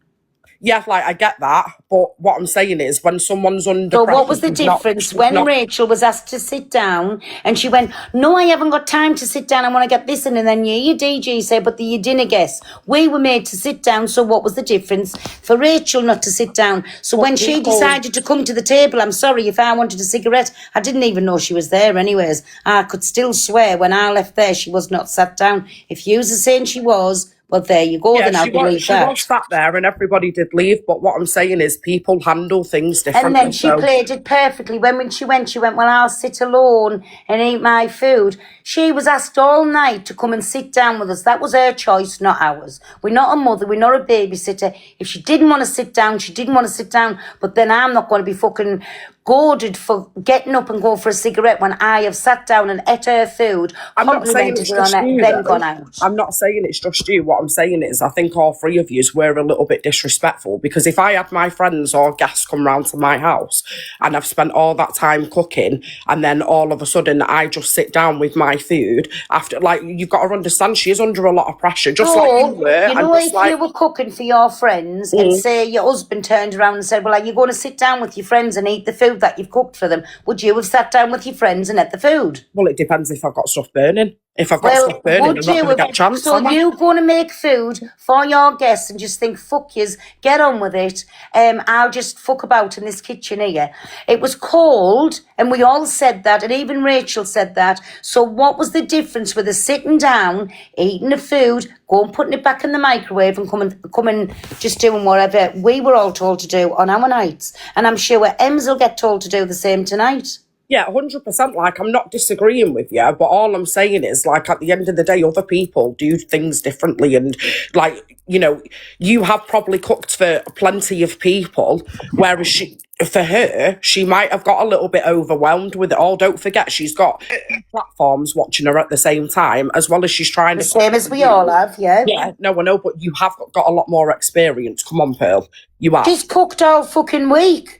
Yeah, like, I get that, but what I'm saying is when someone's under
So what was the difference when Rachel was asked to sit down and she went, no, I haven't got time to sit down, I want to get this in, and then your DG said, but you didn't guess. We were made to sit down, so what was the difference for Rachel not to sit down? So when she decided to come to the table, I'm sorry, if I wanted a cigarette, I didn't even know she was there anyways. I could still swear when I left there, she was not sat down. If you were saying she was... well, there you go, then I'll believe that.
She was sat there and everybody did leave, but what I'm saying is people handle things differently.
And then she played it perfectly. When she went, well, I'll sit alone and eat my food. She was asked all night to come and sit down with us. That was her choice, not ours. We're not a mother, we're not a babysitter. If she didn't want to sit down, she didn't want to sit down, but then I'm not going to be fucking goaded for getting up and going for a cigarette when I have sat down and ate her food,
I'm not saying
complimented
it's
her on
just
it,
you,
then
though.
gone out.
I'm not saying it's just you. What I'm saying is I think all three of yous were a little bit disrespectful, because if I had my friends or guests come round to my house and I've spent all that time cooking and then all of a sudden I just sit down with my food after, like, you've got to understand she is under a lot of pressure, just like you were.
You know, if you were cooking for your friends and say your husband turned around and said, well, are you going to sit down with your friends and eat the food that you've cooked for them? Would you have sat down with your friends and ate the food?
Well, it depends if I've got stuff burning. If I've got stuff burning, I'm not going to get a chance.
So you going to make food for your guests and just think, fuck yous, get on with it. I'll just fuck about in this kitchen here. It was cold, and we all said that, and even Rachel said that. So what was the difference with us sitting down, eating the food, going putting it back in the microwave, and coming just doing whatever we were all told to do on our nights? And I'm sure Ems will get told to do the same tonight.
Yeah, 100%. Like, I'm not disagreeing with you, but all I'm saying is, like, at the end of the day, other people do things differently. And, like, you know, you have probably cooked for plenty of people, whereas for her, she might have got a little bit overwhelmed with it all. Don't forget, she's got platforms watching her at the same time, as well as she's trying to...
Same as we all have, yeah.
Yeah, no, I know, but you have got a lot more experience. Come on, Pearl. You have.
She's cooked all fucking week.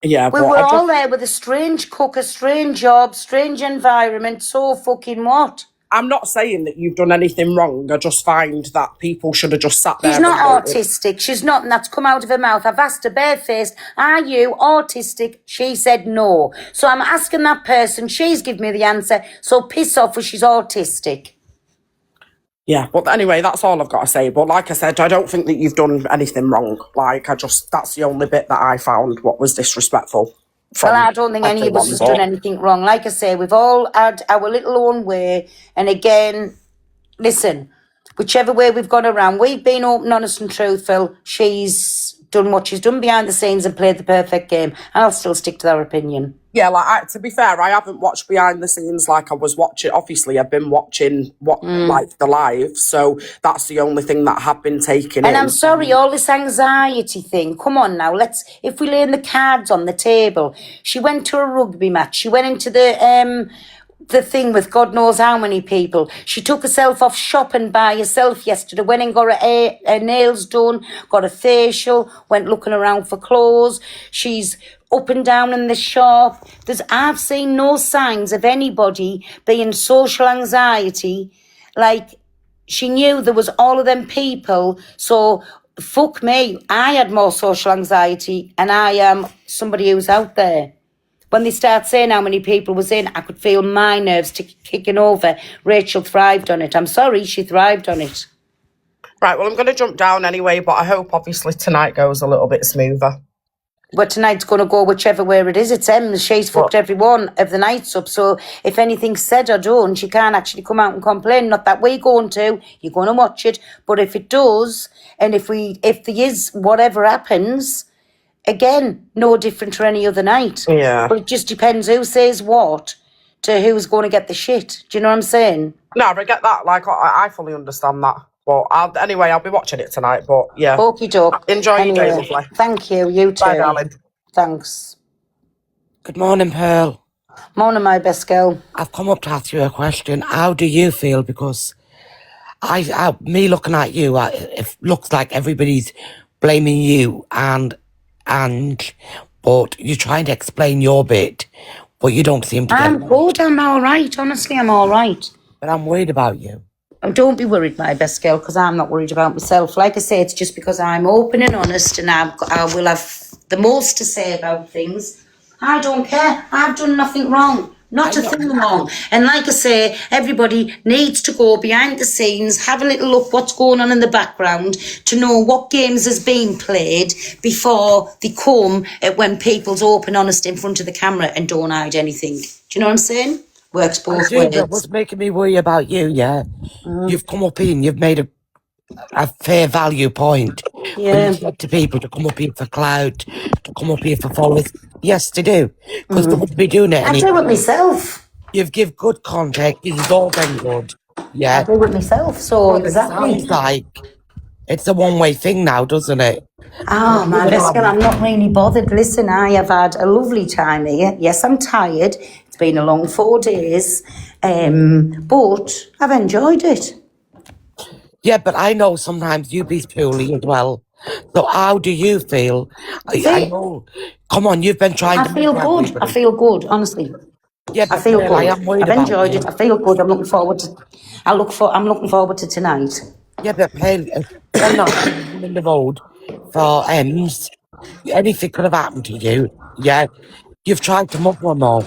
Yeah,
we were all there with a strange cook, a strange job, strange environment, so fucking what?
I'm not saying that you've done anything wrong. I just find that people should have just sat there.
She's not autistic. She's not, and that's come out of her mouth. I've asked her barefaced, are you autistic? She said no. So I'm asking that person, she's given me the answer, so piss off if she's autistic.
Yeah, but anyway, that's all I've got to say. But like I said, I don't think that you've done anything wrong. Like, that's the only bit that I found what was disrespectful.
Well, I don't think any of us has done anything wrong. Like I say, we've all had our little own way. And again, listen, whichever way we've gone around, we've been open, honest and truthful. She's done what she's done behind the scenes and played the perfect game. And I'll still stick to that opinion.
Yeah, like, to be fair, I haven't watched behind the scenes like I was watching. Obviously, I've been watching like the live, so that's the only thing that I have been taking in.
And I'm sorry, all this anxiety thing, come on now, if we lay the cards on the table. She went to a rugby match, she went into the thing with God knows how many people. She took herself off shopping by herself yesterday, went and got her nails done, got a facial, went looking around for clothes. She's up and down in the shop. I've seen no signs of anybody being social anxiety. Like, she knew there was all of them people. So, fuck me, I had more social anxiety, and I am somebody who's out there. When they start saying how many people was in, I could feel my nerves kicking over. Rachel thrived on it. I'm sorry, she thrived on it.
Right, well, I'm going to jump down anyway, but I hope, obviously, tonight goes a little bit smoother.
Well, tonight's going to go whichever way it is. It's Ems. She's fucked every one of the nights up. So if anything's said or done, she can't actually come out and complain. Not that we're going to. You're going to watch it. But if it does, and if there is whatever happens, again, no different to any other night.
Yeah.
But it just depends who says what to who's going to get the shit. Do you know what I'm saying?
No, I get that. Like, I fully understand that. But I'll be watching it tonight. But yeah.
Okie doke.
Enjoy your day, lovely.
Thank you. You too.
Bye, darling.
Thanks.
Good morning, Pearl.
Morning, my best girl.
I've come up to ask you a question. How do you feel? Because me looking at you, it looks like everybody's blaming you, but you're trying to explain your bit, but you don't seem to.
I'm good. I'm all right. Honestly, I'm all right.
But I'm worried about you.
Don't be worried, my best girl, because I'm not worried about myself. Like I say, it's just because I'm open and honest, and I will have the most to say about things. I don't care. I've done nothing wrong. Not a thing wrong. And like I say, everybody needs to go behind the scenes, have a little look what's going on in the background to know what games has been played before they come when people's open, honest in front of the camera and don't hide anything. Do you know what I'm saying? Works both ways.
What's making me worry about you, yeah? You've come up here and you've made a fair value point.
Yeah.
When you said to people to come up here for clout, to come up here for followers. Yes, they do. Because they wouldn't be doing it.
I do it myself.
You've give good contact. You've all been good. Yeah.
I do it myself, so
Well,
exactly.
It sounds like It's a one-way thing now, doesn't it?
Oh, my best girl, I'm not really bothered. Listen, I have had a lovely time here. Yes, I'm tired. It's been a long 4 days, but I've enjoyed it.
Yeah, but I know sometimes you be poorly as well. So how do you feel? I know. Come on, you've been trying to.
I feel good.
everybody.
I feel good, honestly.
Yeah,
I
but
feel
Pearl,
good.
I am worried
I've
about
enjoyed
you.
it. I feel good. I'm looking forward to. I'm looking forward to tonight.
Yeah, but Pearl, you're not in the road for ends. Anything could have happened to you. Yeah, you've tried to muff them all.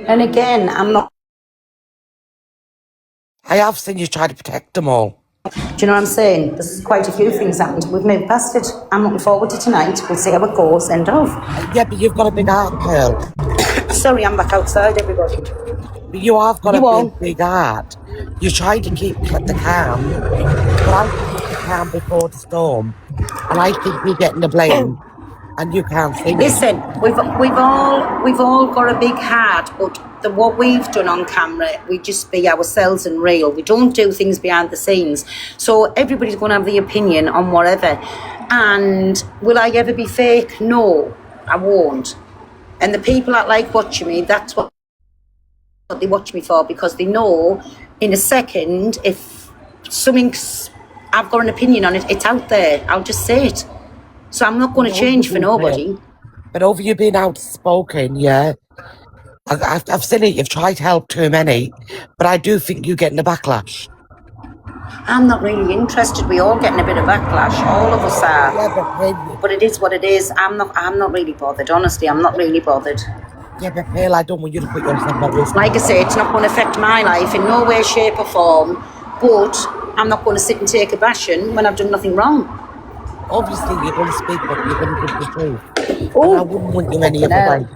And again, I'm not.
I have seen you try to protect them all.
Do you know what I'm saying? There's quite a few things happened. We've moved past it. I'm looking forward to tonight. We'll see how it goes. End of.
Yeah, but you've got a big heart, Pearl.
Sorry, I'm back outside, everybody.
But you have got
You
a
won't.
big heart. You try to keep the calm, but I keep the calm before the storm. And I think you're getting the blame, and you can't see it.
Listen, we've all got a big heart, but what we've done on camera, we just be ourselves and real. We don't do things behind the scenes. So everybody's going to have the opinion on whatever. And will I ever be fake? No, I won't. And the people that like watching me, that's what they watch me for, because they know in a second if something's, I've got an opinion on it, it's out there. I'll just say it. So I'm not going to change for nobody.
But over you being outspoken, yeah, I've seen it. You've tried to help too many, but I do think you're getting the backlash.
I'm not really interested. We're all getting a bit of backlash. All of us are.
Yeah,
But it is what it is. I'm not really bothered. Honestly, I'm not really bothered.
but Pearl, I don't want you to put yourself at risk.
Like I say, it's not going to affect my life in no way, shape or form. But I'm not going to sit and take a bashing when I've done nothing wrong.
Obviously, you're going to speak, but you're going to give the truth.
Oh,
And I wouldn't want you any other way.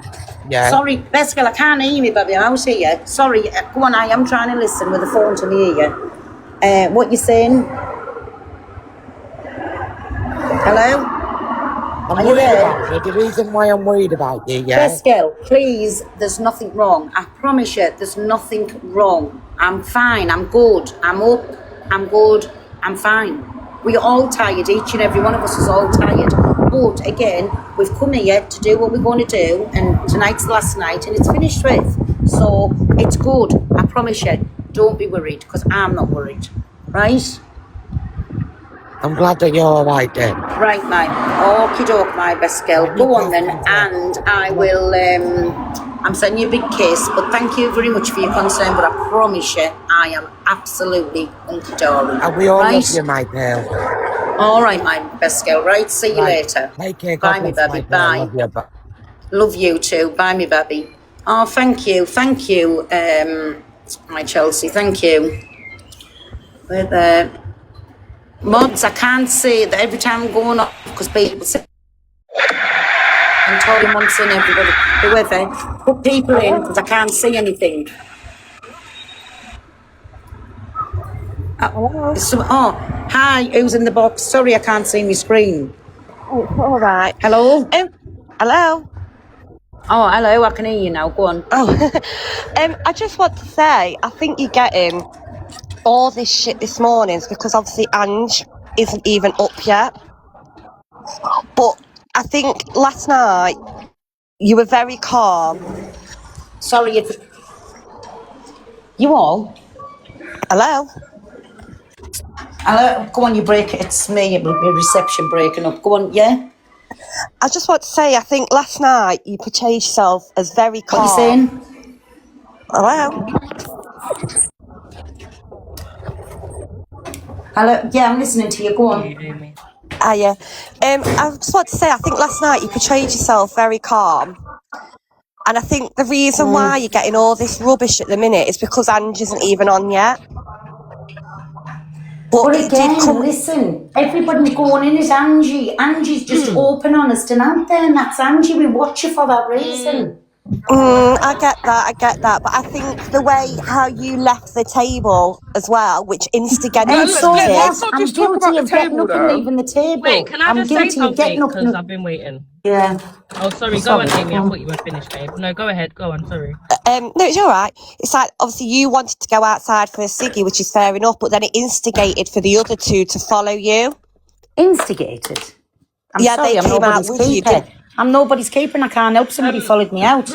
Yeah.
Sorry, best girl, I can't hear you, baby. I'm out here. Sorry, go on. I am trying to listen with the phone to hear you. What you saying? Hello?
I'm
Are you
worried
there?
about you. The reason why I'm worried about you, yeah?
Best girl, please, there's nothing wrong. I promise you, there's nothing wrong. I'm fine, I'm good, I'm up, I'm good, I'm fine. We're all tired, each and every one of us is all tired. But again, we've come here to do what we're going to do, and tonight's the last night, and it's finished with. So it's good, I promise you. Don't be worried, because I'm not worried. Right?
I'm glad that you're all right then.
Right, my okie doke, my best girl. Go on then, and I will. I'm sending you a big kiss, but thank you very much for your concern. But I promise you, I am absolutely hunky dory.
And we all
right?
love you, my Pearl.
All right, my best girl. Right, see you later.
Take care.
Bye,
God
me
bless,
baby.
my Pearl.
Bye.
Love you, bye.
Love you too. Bye, me baby. Oh, thank you, my Chelsea. Thank you. We're there. Mods, I can't say that every time I'm going up because people say I'm telling once in everybody, whoever, put people in because I can't see anything. Hi, who's in the box? Sorry, I can't see my screen.
Oh, all right.
Hello?
Hello.
Oh, hello, I can hear you now. Go on.
Oh, I just want to say, I think you're getting all this shit this morning because obviously Ange isn't even up yet. But I think last night you were very calm.
Sorry, you all?
Hello?
Hello? Go on, you break it. It's me, my reception breaking up. Go on, yeah?
I just want to say, I think last night you portrayed yourself as very calm.
What are you saying?
Hello?
Hello? Yeah, I'm listening to you. Go on.
Yeah. I just want to say, I think last night you portrayed yourself very calm. And I think the reason why you're getting all this rubbish at the minute is because Ange isn't even on yet.
But again, listen, everybody going in is Angie. Angie's just open, honest and out there, and that's Angie. We watch her for that reason.
I get that. But I think the way how you left the table as well, which instigated...
And so
let's
I'm
not just talk
guilty
about
of
the
getting
table,
up and
though.
leaving the table.
Wait, can I
I'm
just say
guilty of
something?
getting up
Because
and...
I've been waiting.
Yeah.
Oh, sorry. Go on, Amy. I thought you were finished, babe. No, go ahead. Go on. Sorry.
No, it's all right. It's like, obviously, you wanted to go outside for a ciggy, which is fair enough, but then it instigated for the other two to follow you.
Instigated. I'm
Yeah,
sorry,
they
I'm
came out
nobody's
with you,
keeper. I'm nobody's keeper and I can't help somebody followed me out.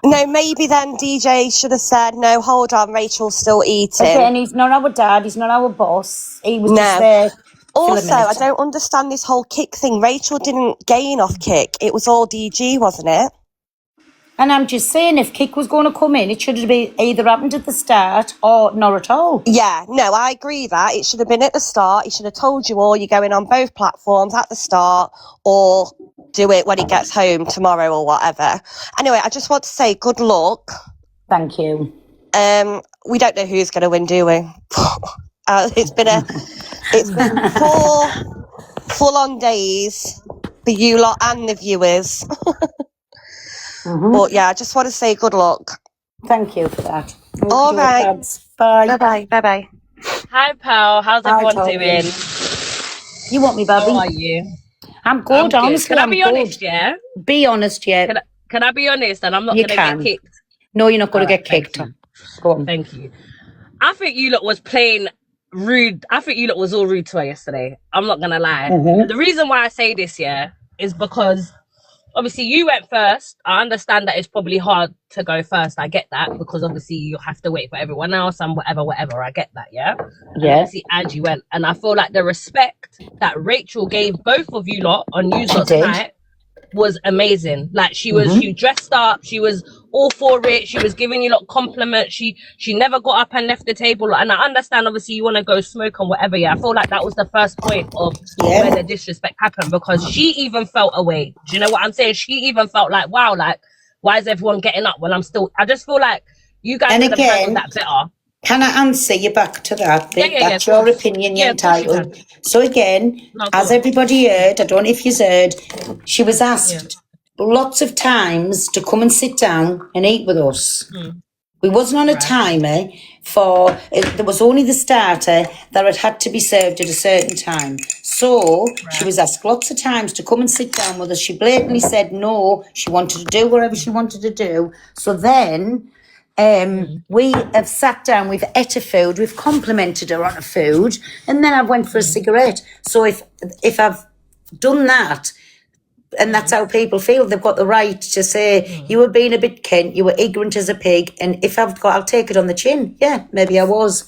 No, maybe then DJ should have said, no, hold on, Rachel's still eating.
Again, he's not our dad, he's not our boss. He was just
No.
there.
Also, I don't understand this whole Kick thing. Rachel didn't gain off Kick. It was all DG, wasn't it?
And I'm just saying, if Kick was going to come in, it should have been either happened at the start or not at all.
Yeah, no, I agree that. It should have been at the start. He should have told you all you're going on both platforms at the start, or do it when he gets home tomorrow or whatever. Anyway, I just want to say good luck.
Thank you.
We don't know who's going to win, do we? It's been 4 full-on days for you lot and the viewers. But yeah, I just want to say good luck.
Thank you for that.
All right.
Bye.
Bye-bye.
Hi, pal. How's everyone doing?
You want me, Bobby?
How are you?
I'm good,
I'm
honestly.
Can I
I'm
be
good.
honest, yeah?
Be honest, yeah.
Can I be honest? And I'm not
You
going to get
can.
kicked.
No, you're not going to
Alright,
get kicked.
thank
Go on.
Thank you. I think you lot was plain rude. I think you lot was all rude to her yesterday. I'm not going to lie. The reason why I say this, yeah, is because obviously you went first. I understand that it's probably hard to go first. I get that because obviously you have to wait for everyone else and whatever. I get that, yeah? And
Yeah.
obviously Angie went. And I feel like the respect that Rachel gave both of you lot on you lot's
did.
night was amazing. Like she was, she dressed up, she was all for it, she was giving you lot compliments, she never got up and left the table. And I understand obviously you want to go smoke and whatever, yeah. I feel like that was the first point of where the disrespect happened, because she even felt away. Do you know what I'm saying? She even felt like, wow, like why is everyone getting up when I'm still, I just feel like you guys could have handled that better.
Can I answer you back to that? That's
of
your
course.
opinion,
Yeah,
you're
of course you
entitled. So again,
No, of
as
course.
everybody heard, I don't know if you heard, she was asked lots of times to come and sit down and eat with us. We wasn't on a timer for, there was only the starter that had to be served at a certain time. So she was asked lots of times to come and sit down with us. She blatantly said no, she wanted to do whatever she wanted to do. So then we have sat down, we've ate a food, we've complimented her on a food, and then I went for a cigarette. So if I've done that, and that's how people feel, they've got the right to say, you were being a bit Kent, you were ignorant as a pig, and if I'll take it on the chin. Yeah, maybe I was.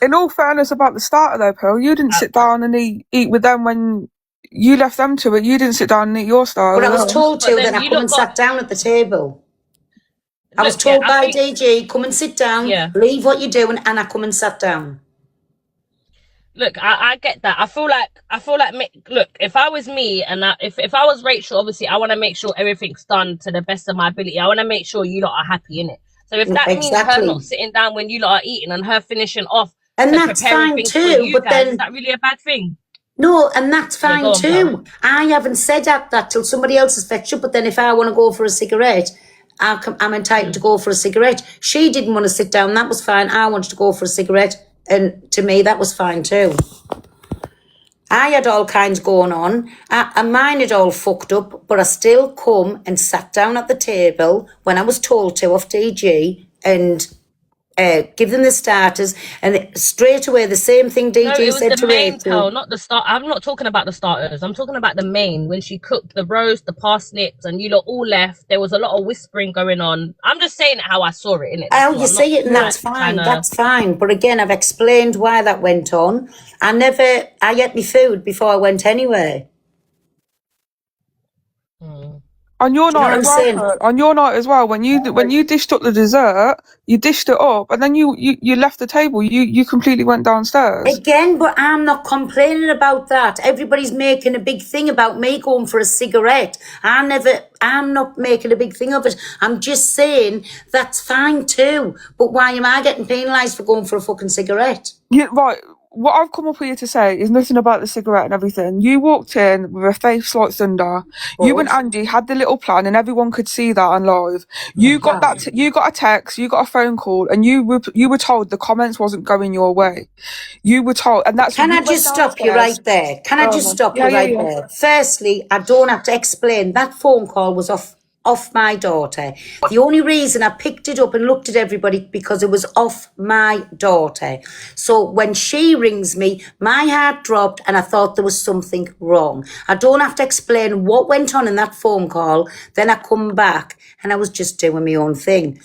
In all fairness about the starter though, Pearl, you didn't sit down and eat with them when you left them to it. You didn't sit down and eat your starter.
But I was told to, then I come and sat down at the table. I was told by DG, come and sit down, leave what you're doing, and I come and sat down.
Look, I get that. I feel like look, if I was me and if I was Rachel, obviously I want to make sure everything's done to the best of my ability. I want to make sure you lot are happy in it. So if that means her not sitting down when you lot are eating and her finishing off
and that's fine too, but then
is that really a bad thing?
No, and that's fine too. I haven't said that till somebody else has fetched up, but then if I want to go for a cigarette, I'm entitled to go for a cigarette. She didn't want to sit down, that was fine. I wanted to go for a cigarette, and to me that was fine too. I had all kinds going on, and mine had all fucked up, but I still come and sat down at the table when I was told to off DG and give them the starters, and straight away the same thing DG said to Rachel.
Not the start. I'm not talking about the starters. I'm talking about the main. When she cooked the roast, the parsnips, and you lot all left, there was a lot of whispering going on. I'm just saying it how I saw it, innit?
Oh, you see it, and that's fine. That's fine. But again, I've explained why that went on. I ate my food before I went anyway.
On your night as well, when you dished up the dessert, you dished it up, and then you left the table. You completely went downstairs
again. But I'm not complaining about that. Everybody's making a big thing about me going for a cigarette. I'm not making a big thing of it. I'm just saying that's fine too. But why am I getting penalised for going for a fucking cigarette?
Yeah, right. what I've come up here to say is nothing about the cigarette and everything. You walked in with a face like thunder. You and Angie had the little plan, and everyone could see that on live. You got that. You got a text. You got a phone call, and you were told the comments wasn't going your way. You were told, and that's.
Can I just stop you right there? Can I just stop you right there? Firstly, I don't have to explain. That phone call was off my daughter. The only reason I picked it up and looked at everybody because it was off my daughter. So when she rings me, my heart dropped and I thought there was something wrong. I don't have to explain what went on in that phone call. Then I come back and I was just doing my own thing.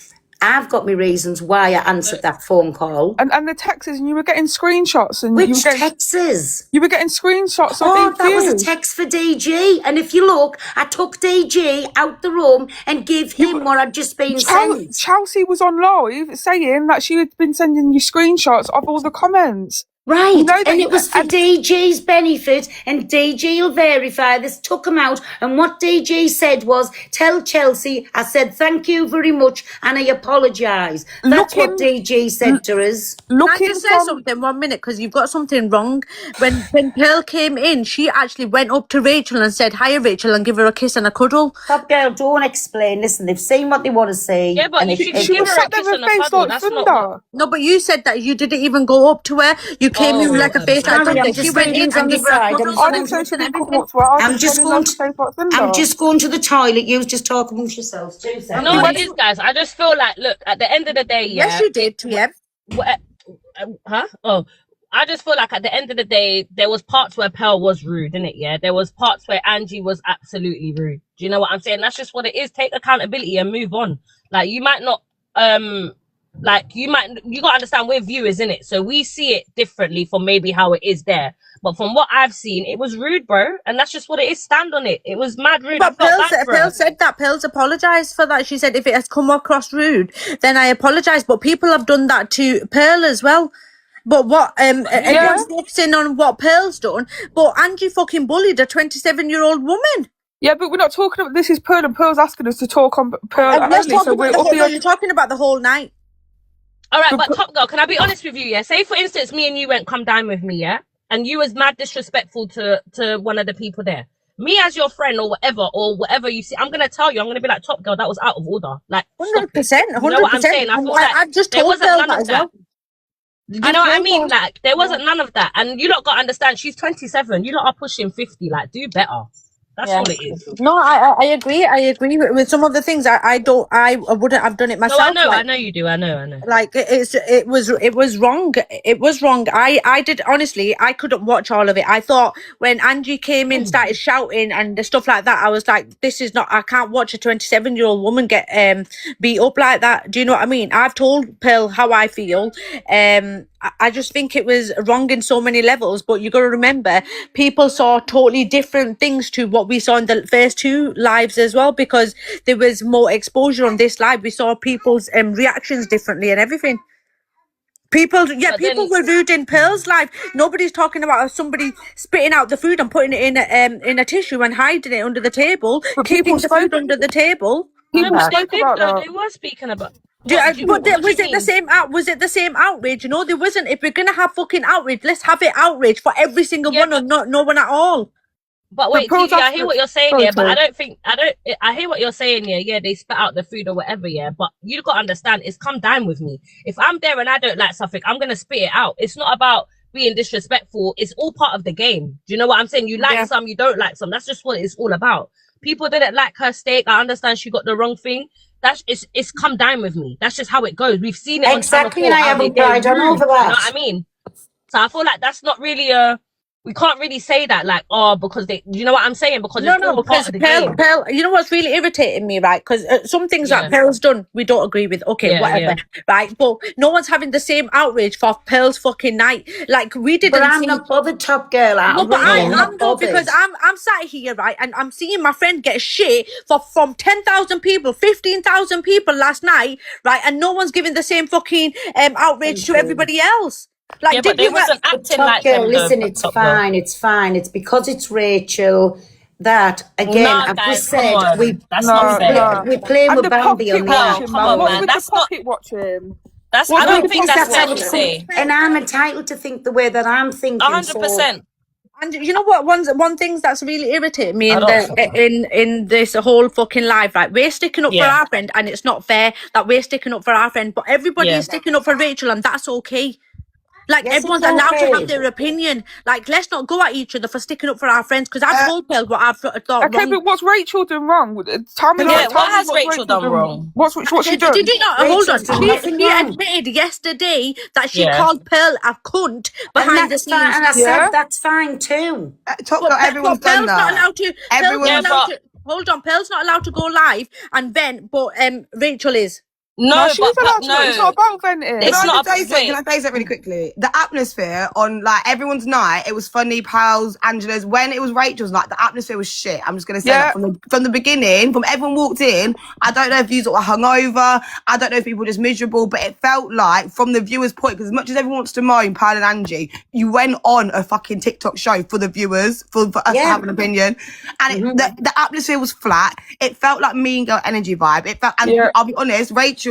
I've got my reasons why I answered that phone call.
And the texts, and you were getting screenshots. And
Which texts?
You were getting screenshots.
Oh, that was a text for DG. And if you look, I took DG out the room and gave him what I'd just been sent.
Chelsea was on live saying that she had been sending you screenshots of all the comments.
Right, and it was for DG's benefit, and DG will verify this, took him out, and what DG said was, tell Chelsea, I said thank you very much, and I apologise. That's what DG said to us.
Can I just say something 1 minute, because you've got something wrong. When Pearl came in, she actually went up to Rachel and said, hiya Rachel, and give her a kiss and a cuddle.
Top girl, don't explain. Listen, they've seen what they want to see.
Yeah, but you should give her a kiss and a cuddle. That's not.
No, but you said that you didn't even go up to her. You came in like a face. She went in and gave her a cuddle.
I'm just going to the toilet. You just talk amongst yourselves. 2 seconds.
No, it is, guys. I just feel like, look, at the end of the day,
Yes, you did. Yeah.
Huh? Oh. I just feel like at the end of the day, there was parts where Pearl was rude, innit? Yeah, there was parts where Angie was absolutely rude. Do you know what I'm saying? That's just what it is. Take accountability and move on. Like, you might not, you gotta understand, we're viewers, innit? So we see it differently from maybe how it is there. But from what I've seen, it was rude, bro. And that's just what it is. Stand on it. It was mad rude.
But Pearl said that. Pearl's apologised for that. She said, if it has come across rude, then I apologise. But people have done that to Pearl as well. But what, everyone's focusing on what Pearl's done. But Angie fucking bullied a 27-year-old woman.
Yeah, but we're not talking about, this is Pearl, and Pearl's asking us to talk on Pearl only. So
you're talking about the whole night.
All right, but Top Girl, can I be honest with you, yeah? Say, for instance, me and you went come dine with me, yeah? And you was mad disrespectful to one of the people there. Me as your friend or whatever you see, I'm going to tell you, I'm going to be like, Top Girl, that was out of order. Like,
100%, 100%.
You know what I'm saying? I feel like
I've just told Pearl that as well.
I know what I mean? Like, there wasn't none of that. And you lot got to understand, she's 27. You lot are pushing 50. Like, do better. That's all it is.
No, I agree. I agree with some of the things. I wouldn't have done it myself.
No, I know you do. I know.
Like it was wrong. It was wrong. I did, honestly, I couldn't watch all of it. I thought when Angie came in, started shouting and the stuff like that, I was like, this is not, I can't watch a 27-year-old woman get beat up like that. Do you know what I mean? I've told Pearl how I feel. I just think it was wrong in so many levels, but you got to remember, people saw totally different things to what we saw in the first 2 lives as well, because there was more exposure on this live. We saw people's reactions differently and everything. People were rude in Pearl's life. Nobody's talking about somebody spitting out the food and putting it in a tissue and hiding it under the table, keeping the food under the table.
They were speaking about.
Was it the same outrage? You know, there wasn't. If we're gonna have fucking outrage, let's have it outrage for every single one, or no one at all.
But wait, TV, I hear what you're saying, but I hear what you're saying, yeah, they spat out the food or whatever, yeah, but you got to understand, it's come down with me. If I'm there and I don't like something, I'm going to spit it out. It's not about being disrespectful. It's all part of the game. Do you know what I'm saying? You like some, you don't like some. That's just what it's all about. People didn't like her steak. I understand she got the wrong thing. It's come down with me. That's just how it goes. We've seen it
exactly, and I haven't cried on over that.
You know what I mean? So I feel like that's not really we can't really say that, like, because you know what I'm saying? Because it's all part of the game.
Pearl, you know what's really irritating me, right? Because some things that Pearl's done, we don't agree with. Okay, whatever, right? But no one's having the same outrage for Pearl's fucking night. Like, we didn't.
But I'm not bothered, Top Girl.
No, but I'm not, because I'm sat here, right, and I'm seeing my friend get shit from 10,000 people, 15,000 people last night, right, and no one's giving the same fucking outrage to everybody else. Like,
but they wasn't acting like them.
Listen, it's fine. It's fine. It's because it's Rachel that, again, I've just said we're playing with Bambi on the app.
Come on, man.
That's not pocket watching.
That's
Well,
I don't think
Because
that's
that's
fair
how
to
it
say.
comes. And I'm entitled to think the way that I'm thinking.
100%.
And you know what? One thing that's really irritated me
I
in this whole fucking life, right? We're sticking up for
Yeah.
our friend, and it's not fair that we're sticking up for our friend, but everybody
Yeah.
is sticking up for Rachel, and that's okay. Like,
Yes,
everyone's
it's
allowed to
okay.
have their opinion. Like, let's not go at each other for sticking up for our friends, because I've told Pearl what I've thought
Okay,
wrong.
but what's Rachel done wrong? Tell me,
Yeah,
tell
what
me
has
what's
Rachel done wrong?
What's she done?
Did you not? Hold on.
Rachel's done nothing
She
wrong.
admitted yesterday that she
Yeah.
called Pearl a cunt
And
behind the
that's fine.
scenes.
And I
Yeah.
said that's fine too.
Top
But
Girl, everyone's
Pearl's
done
not
that.
allowed to. Pearl's
Everyone's-
not
Yeah,
allowed
but-
to. Hold on. Pearl's not allowed to go live and vent, but Rachel is.
No,
she's
but
allowed to.
no.
It's not about venting.
It's
Can I
not
just say something?
wait.
Can I say something really quickly? The atmosphere on like everyone's night, it was funny, pals, Angela's. When it was Rachel's night, the atmosphere was shit. I'm just gonna say
Yeah.
that from the beginning, from everyone walked in. I don't know if you were hungover. I don't know if people were just miserable, but it felt like from the viewers' point, because as much as everyone wants to moan, Pal and Angie, you went on a fucking TikTok show for the viewers, for us to
Yeah.
have an opinion, and the atmosphere was flat. It felt like Mean Girl energy vibe. It felt, and
Yeah.
I'll be honest, Rachel's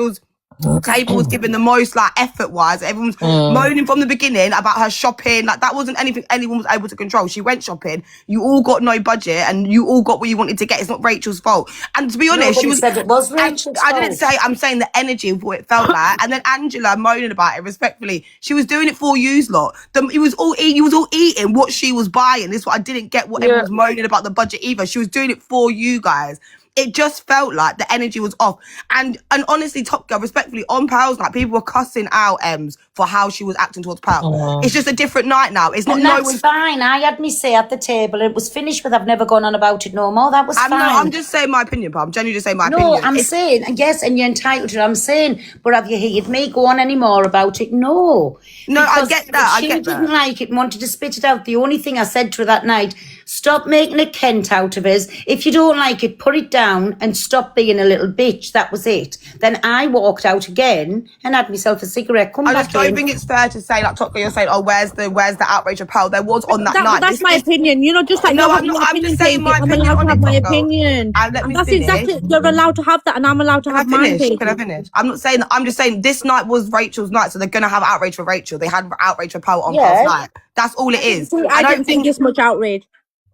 table was given the most like effort wise. Everyone's moaning from the beginning about her shopping. Like that wasn't anything anyone was able to control. She went shopping. You all got no budget and you all got what you wanted to get. It's not Rachel's fault. And to be honest,
Nobody said it was Rachel's
I didn't
fault.
say. I'm saying the energy of what it felt like. And then Angela moaning about it respectfully. She was doing it for you lot. You was all eating what she was buying. This is what I didn't get. What everyone was moaning about the budget either. She was doing it for you guys. It just felt like the energy was off. And honestly, Top Girl, respectfully, on Pal's night, people were cussing out Ems for how she was acting towards Pal. It's just a different night now. It's not
And that's fine. I had me say at the table. It was finished with I've never gone on about it no more. That was fine.
I'm just saying my opinion, Pal. I'm genuinely just saying my
No,
opinion.
I'm saying, yes, and you're entitled to it. I'm saying, but have you heard me go on any more about it? No.
No, I
Because
get that, I
She
get that.
didn't like it and wanted to spit it out. The only thing I said to her that night, stop making a Kent out of us. If you don't like it, put it down and stop being a little bitch. That was it. Then I walked out again and had myself a cigarette. Come
I
back
just don't
in.
think it's fair to say, like Top Girl, you're saying, oh, where's the outrage of Pal? There was on that night.
That's my opinion. You know, just like
No,
you're
I'm
having
not.
your
I'm
opinion,
just saying
Paige,
my
I'm
opinion
allowed
on
to have
it,
my
Top Girl.
opinion.
And let me
that's
finish.
exactly, you're allowed to have that, and I'm allowed to have mine, Paige.
Can I finish? I'm not saying that. I'm just saying this night was Rachel's night, so they're gonna have outrage for Rachel. They had outrage for Pal on Pal's night. That's all it is.
See, I didn't think this much outrage.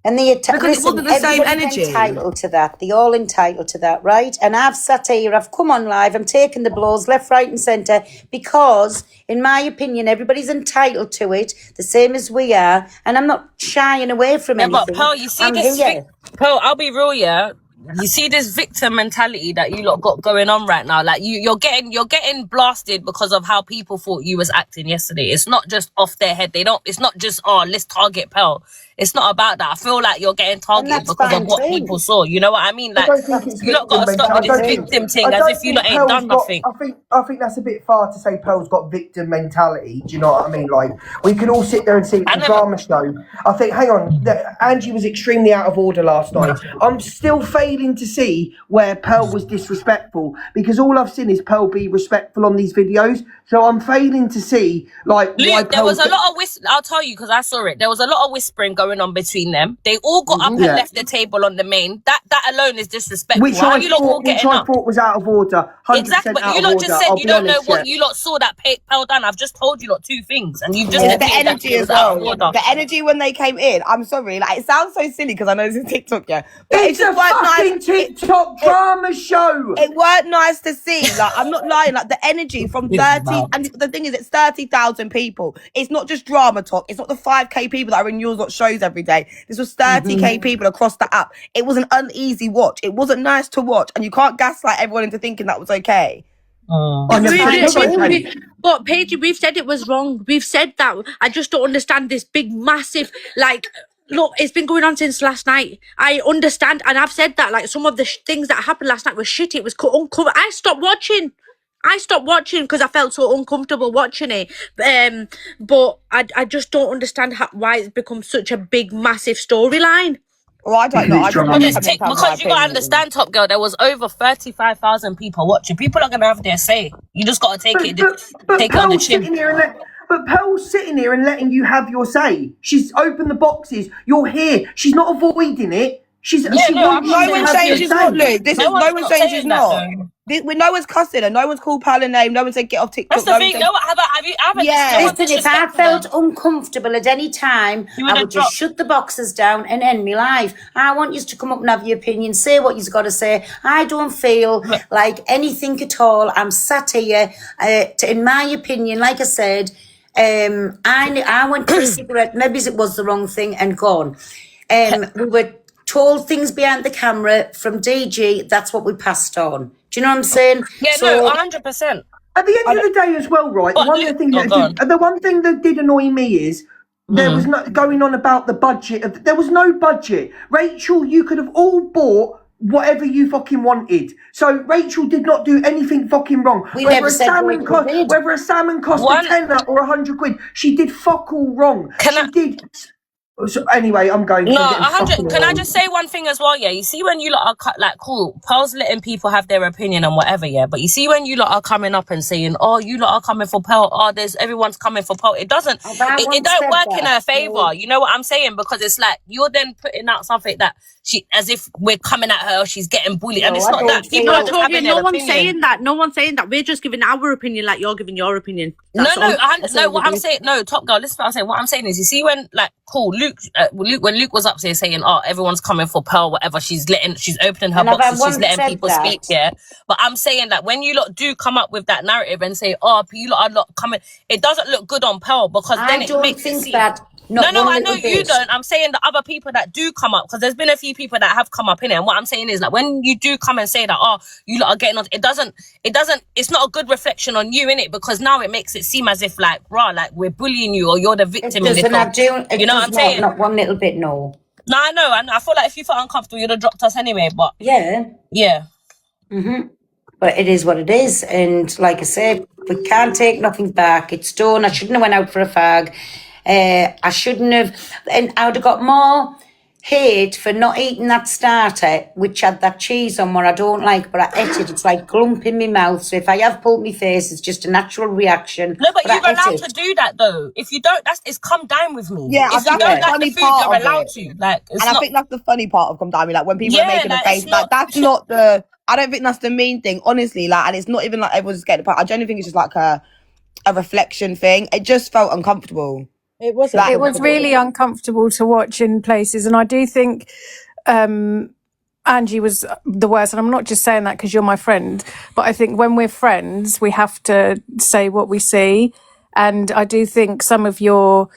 And
Because it wasn't the same
everybody's
energy.
entitled to that. They all entitled to that, right? And I've sat here, I've come on live, I'm taking the blows left, right and centre because, in my opinion, everybody's entitled to it, the same as we are. And I'm not shying away from anything.
But Pearl, you see
I'm
this
here.
Pearl, I'll be real, yeah. You see this victim mentality that you lot got going on right now. Like you're getting blasted because of how people thought you was acting yesterday. It's not just off their head. It's not just, oh, let's target Pearl. It's not about that. I feel like you're getting targeted because of what people saw. You know what I mean? Like, you lot got to stop with this victim thing as if you lot ain't done nothing.
I think that's a bit far to say Pearl's got victim mentality. Do you know what I mean? Like, we can all sit there and see it's a drama show. I think, hang on, Angie was extremely out of order last night. I'm still failing to see where Pearl was disrespectful because all I've seen is Pearl be respectful on these videos. So I'm failing to see, like,
Luke,
why
there was a
Pearl's-
lot of I'll tell you because I saw it. There was a lot of whispering going on between them. They all got up and
Yeah.
left the table on the main. That alone is disrespectful.
Which
How
I
you lot all getting up?
thought was out of order. 100%
Exactly, but
out
you
of
lot
order,
just said
I'll
you
be
don't know
honest,
what
yeah.
you lot saw that Pearl done. I've just told you lot two things, and you've just
The
admitted that
energy
it
as
was out of
well.
order.
The energy when they came in. I'm sorry, like it sounds so silly because I know this is TikTok, yeah. But
It's
just
a
weren't
fucking
nice.
TikTok drama show.
It weren't nice to see. Like I'm not lying. Like the energy from 30, and the thing is, it's 30,000 people. It's not just drama talk. It's not the 5K people that are in yours lot shows every day. This was 30K people across the app. It was an uneasy watch. It wasn't nice to watch, and you can't gaslight everyone into thinking that was okay.
But Paige, we've said it was wrong. We've said that. I just don't understand this big, massive, like, look, it's been going on since last night. I understand, and I've said that, like, some of the things that happened last night were shit. It was uncovered. I stopped watching because I felt so uncomfortable watching it. But I just don't understand why it's become such a big, massive storyline.
Well, I don't know.
Because you gotta understand, Top Girl, there was over 35,000 people watching. People are gonna have their say. You just gotta take it on the chin.
But Pearl's sitting here and letting you have your say. She's opened the boxes. You're here. She's not avoiding it.
No one's saying she's not, Luke. No one's saying she's not. No one's cussing her. No one's called Pearl a name. No one said get off TikTok.
That's the thing. No, have you ever?
Yeah.
Listen, if I felt uncomfortable at any time, I would just shut the boxes down and end my life. I want you to come up and have your opinion, say what you've got to say. I don't feel like anything at all. I'm sat here, in my opinion, like I said, I went to a cigarette, maybe it was the wrong thing and gone. We were told things behind the camera from DG, that's what we passed on. Do you know what I'm saying?
Yeah,
So,
no, 100%.
At the end of the day as well, right,
But
the one thing that did annoy me is there was not going on about the budget. There was no budget. Rachel, you could have all bought whatever you fucking wanted. So Rachel did not do anything fucking wrong.
We never said Rachel did.
Whether a salmon cost a tenner or 100 quid, she did fuck all wrong. So anyway, I'm going.
No, 100. Can I just say one thing as well? Yeah, you see when you lot are like, cool, Pearl's letting people have their opinion and whatever. Yeah, but you see when you lot are coming up and saying, "Oh, you lot are coming for Pearl. Oh, everyone's coming for Pearl." It doesn't. It don't work in her favor. You know what I'm saying? Because it's like you're then putting out something that as if we're coming at her, she's getting bullied, and it's not that. People are just having their
no one's
opinion.
saying that. No one's saying that. We're just giving our opinion, like you're giving your opinion. That's all.
What I'm saying, no, Top Girl, listen to what I'm saying. What I'm saying is, you see when, like, cool, when Luke was up there saying, "Oh, everyone's coming for Pearl, whatever," she's opening her boxes, she's letting people speak, yeah. But I'm saying that when you lot do come up with that narrative and say, "Oh, you lot are not coming," it doesn't look good on Pearl because then it makes it seem that. No, I know you don't. I'm saying the other people that do come up, because there's been a few people that have come up in it. And what I'm saying is, like, when you do come and say that, "Oh, you lot are getting on," it's not a good reflection on you, innit? Because now it makes it seem as if, like, like we're bullying you or you're the victim in this. You know what I'm saying?
Not one little bit, no.
No, I know. And I feel like if you felt uncomfortable, you'd have dropped us anyway. But
yeah. But it is what it is. And like I said, we can't take nothing back. It's done. I shouldn't have went out for a fag. I shouldn't have, and I would have got more hate for not eating that starter, which had that cheese on, what I don't like, but I ate it. It's like glump in my mouth. So if I have pulled my face, it's just a natural reaction.
No, but you're allowed to do that though. If you don't, it's come down with me.
Yeah,
if you don't like the food, you're allowed to. Like,
I think that's the funny part of come down with, like when people are making a face, like that's not the. I don't think that's the main thing, honestly. Like, and it's not even like everyone's getting apart. I genuinely think it's just like a reflection thing. It just felt uncomfortable.
It was. It was really uncomfortable to watch in places, and I do think Angie was the worst. And I'm not just saying that because you're my friend, but I think when we're friends, we have to say what we see. And I do think some of your,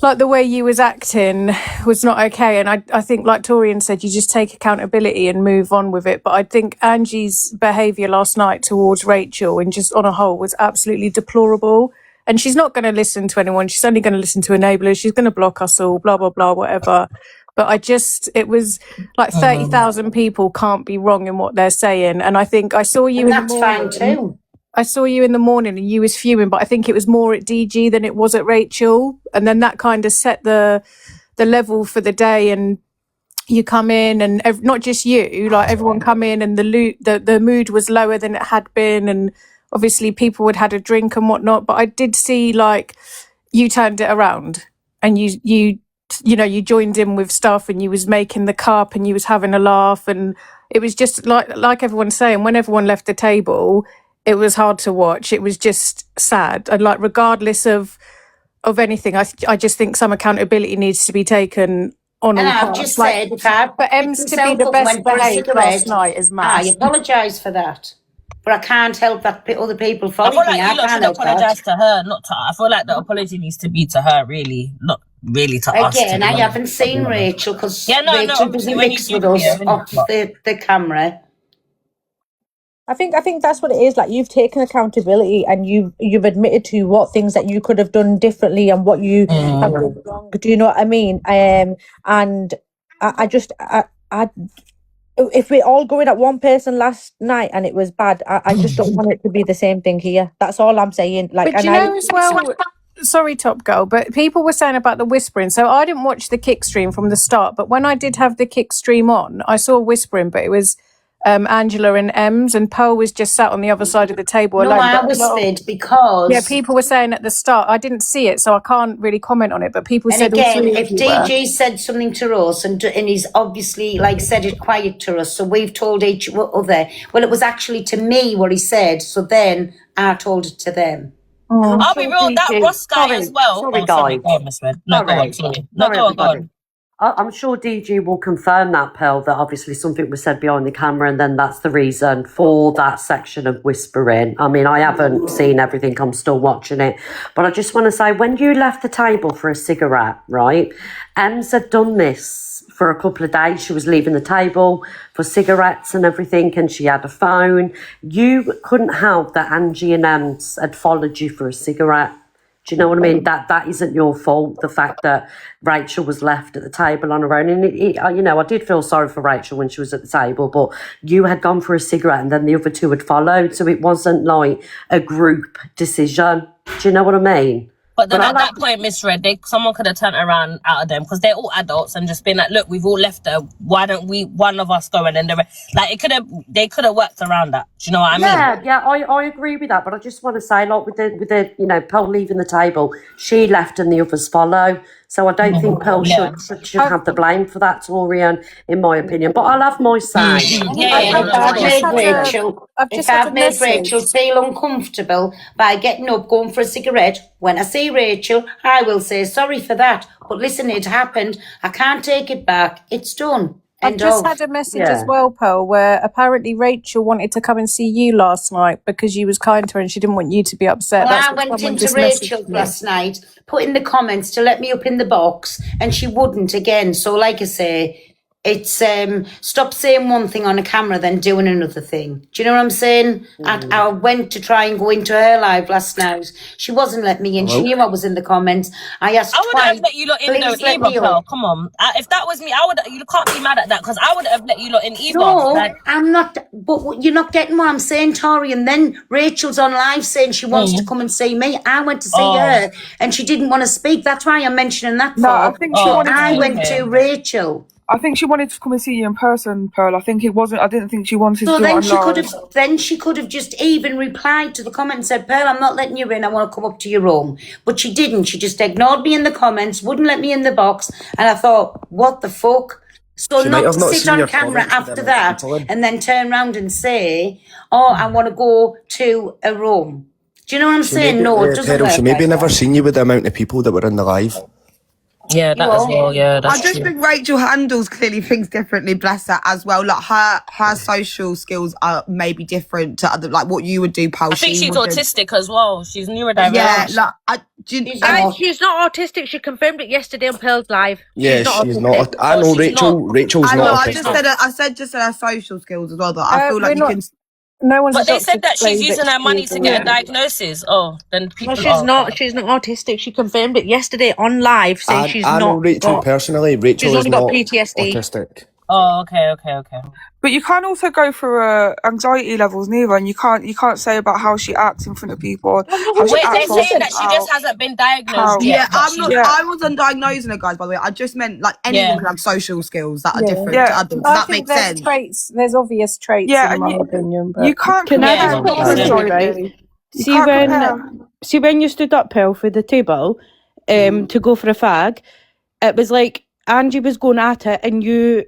like the way you was acting, was not okay. And I think, like Torian said, you just take accountability and move on with it. But I think Angie's behaviour last night towards Rachel, and just on a whole, was absolutely deplorable. And she's not going to listen to anyone. She's only going to listen to enablers. She's going to block us all, blah, blah, blah, whatever. But it was like 30,000 people can't be wrong in what they're saying. And I think I saw you in the morning.
That's fine too.
I saw you in the morning and you was fuming, but I think it was more at DG than it was at Rachel. And then that kind of set the level for the day. And you come in, and not just you, like everyone come in, and the mood was lower than it had been. And obviously people had a drink and whatnot, but I did see like you turned it around, and you joined in with stuff, and you was making the cup, and you was having a laugh, and it was just like everyone's saying, when everyone left the table, it was hard to watch. It was just sad. And like, regardless of anything, I just think some accountability needs to be taken on.
And I've just said,
for Ems to be the best behaved last night is mad.
I apologise for that. But I can't help that other people follow me.
I feel like you lot should apologise to her, not to her. I feel like the apology needs to be to her, really, not really to us.
Again, I haven't seen Rachel because Rachel doesn't mix with us off the camera.
I think that's what it is. Like, you've taken accountability, and you've admitted to what things that you could have done differently and what you have done wrong. Do you know what I mean? And I if we're all going at one person last night and it was bad, I just don't want it to be the same thing here. That's all I'm saying. Like,
but as well, sorry, Top Girl, but people were saying about the whispering. So I didn't watch the kick stream from the start, but when I did have the kick stream on, I saw whispering, but it was Angela and Ems, and Pearl was just sat on the other side of the table
No,
alone.
I
But a lot of-
whispered because...
yeah, people were saying at the start. I didn't see it, so I can't really comment on it. But people
And
said all
again,
three of
if
you were.
DG said something to us and he's obviously like said it quiet to us, so we've told each other. Well, it was actually to me what he said, so then I told it to them.
I'll be real, that Ross guy as well.
Sorry,
Oh, sorry,
guys.
go on, Miss Red. No, go on, sorry. No,
Sorry,
go on, go
everybody.
on.
I'm sure DG will confirm that, Pearl, that obviously something was said behind the camera, and then that's the reason for that section of whispering. I mean, I haven't seen everything, I'm still watching it. But I just want to say, when you left the table for a cigarette, right, Ems had done this for a couple of days. She was leaving the table for cigarettes and everything, and she had a phone. You couldn't help that Angie and Ems had followed you for a cigarette. Do you know what I mean? That isn't your fault, the fact that Rachel was left at the table on her own. And, you know, I did feel sorry for Rachel when she was at the table, but you had gone for a cigarette and then the other two had followed. So it wasn't like a group decision. Do you know what I mean?
But then at that point, Miss Red, someone could have turned around out of them because they're all adults and just been like, look, we've all left her. Why don't one of us go and then they could have worked around that. Do you know what I mean?
Yeah, I agree with that. But I just want to say, like with the you know, Pearl leaving the table, she left and the others follow. So I don't think Pearl should have the blame for that, Torian, in my opinion. But I'll have my say.
If I've made Rachel feel uncomfortable by getting up, going for a cigarette, when I see Rachel, I will say sorry for that. But listen, it happened. I can't take it back. It's done.
I've just had a message as well, Pearl, where apparently Rachel wanted to come and see you last night because you was kind to her and she didn't want you to be upset.
Well,
That's
I
what
went
someone
into
just messaged
Rachel
me.
last night, put in the comments to let me up in the box, and she wouldn't again. So, like I say, it's stop saying one thing on a camera, then doing another thing. Do you know what I'm saying? I went to try and go into her live last night. She wasn't letting me in. She knew I was in the comments. I asked
I would have let you lot in though,
please let
either,
me
Pearl.
up.
Come on. If that was me, you can't be mad at that because I would have let you lot in either.
No,
Like,
I'm not. But you're not getting what I'm saying, Tori. And then Rachel's on live saying she wants to come and see me. I went to see her, and she didn't want to speak. That's why I'm mentioning that.
No, I think she wanted
I
to-
went to Rachel.
I think she wanted to come and see you in person, Pearl. I didn't think she wanted
So
to do
then
it
she
online.
could have. Then she could have just even replied to the comment and said, "Pearl, I'm not letting you in. I want to come up to your room." But she didn't. She just ignored me in the comments, wouldn't let me in the box, and I thought, "What the fuck?" So
She might
not
have
to
not
sit
seen
on
your
camera
comments, but
after
then
that
people in.
and then turn around and say, "Oh, I want to go to a room." Do you know what I'm saying? No, it doesn't
Pearl, she
work
maybe
like
never
that.
seen you with the amount of people that were in the live.
yeah, that as well. Yeah, that's
I just
true.
think Rachel handles clearly things differently, bless her as well. Like her social skills are maybe different to other, like what you would do, Pal.
I think she's
wouldn't.
autistic as well. She's neurodivergent.
Yeah, like
And she's not autistic. She confirmed it yesterday on Pearl's live.
Yeah, she's not. I know Rachel's
I know.
not
I
autistic.
just said I said just her social skills as well. That I feel like you can.
No one's.
But they said that she's using her money to get a diagnosis. Oh, then people.
No, she's not. She's not autistic. She confirmed it yesterday on live, saying she's
I know
not.
Rachel personally. Rachel
she's
is
only got
not
PTSD.
autistic.
Oh, okay.
But you can't also go for anxiety levels neither, and you can't say about how she acts in front of people. How she
Wait, they're
acts on
saying that she
out.
just hasn't been diagnosed
How-
yet.
Yeah,
but
I'm
she's-
not. I wasn't diagnosing her, guys. By the way, I just meant like anyone can have social skills that are different to others. Does
I
that
think
make
there's
sense?
traits. There's obvious traits.
Yeah,
in
and
my
you-
opinion. But
you can't
Can I
compare
just put
people,
this
sorry,
right?
really. You
See
can't
when,
compare.
you stood up, Pearl, for the table, to go for a fag, it was like Angie was going at it, and you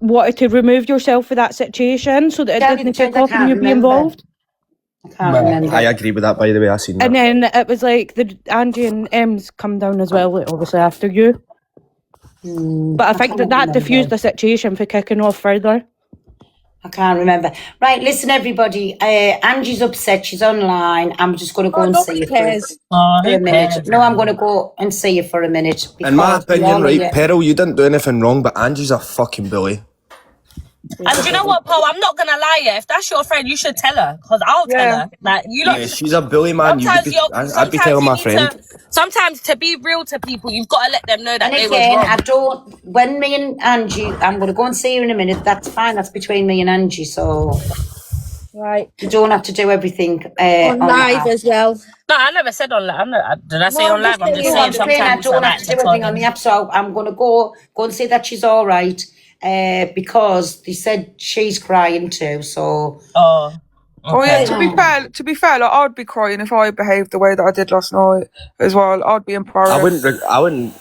wanted to remove yourself for that situation so that it
Tell
didn't
you the
take
truth, I
off and
can't
you be
remember.
involved.
I can't remember.
I agree with that, by the way. I seen that.
And then it was like the Angie and Ems come down as well, like, obviously after you. But I think that
remember.
diffused the situation for kicking off further.
I can't remember. Right, listen, everybody. Angie's upset. She's online. I'm just going to go and see you for a minute. No, I'm going to go and see you for a minute.
In my
because we
opinion,
all
right,
need it.
Pearl, you didn't do anything wrong, but Angie's a fucking bully.
And do you know what, Paul? I'm not gonna lie. Yeah, if that's your friend, you should tell her because I'll tell her. Like you
Yeah, she's a bully, man. I'd be telling my friend.
Sometimes to be real to people, you've got to let them know that
And
they
again,
was wrong.
I don't. When me and Angie, I'm going to go and see her in a minute. That's fine. That's between me and Angie. So,
right,
you don't have to do everything
on live as well.
No, I never said on live. Did I say on live? I'm just saying
I
sometimes
don't
I
have
like
to
to
do
tell
everything on
them.
the app. So I'm going to go and see that she's all right. because they said she's crying too. So
Oh.
Oh yeah,
Okay.
to be fair, like I'd be crying if I behaved the way that I did last night as well. I'd be embarrassed.
I wouldn't.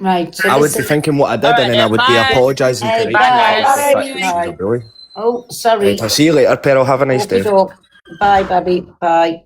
right. So
I would be
listen.
thinking what I did,
Alright
and then I
then,
would be
bye.
apologising
Hey,
to
bye,
Rachel.
guys.
But she's a bully.
Oh, sorry.
Right, I'll see you later, Pearl. Have a nice day.
Okey-doke. Bye, Bobby. Bye.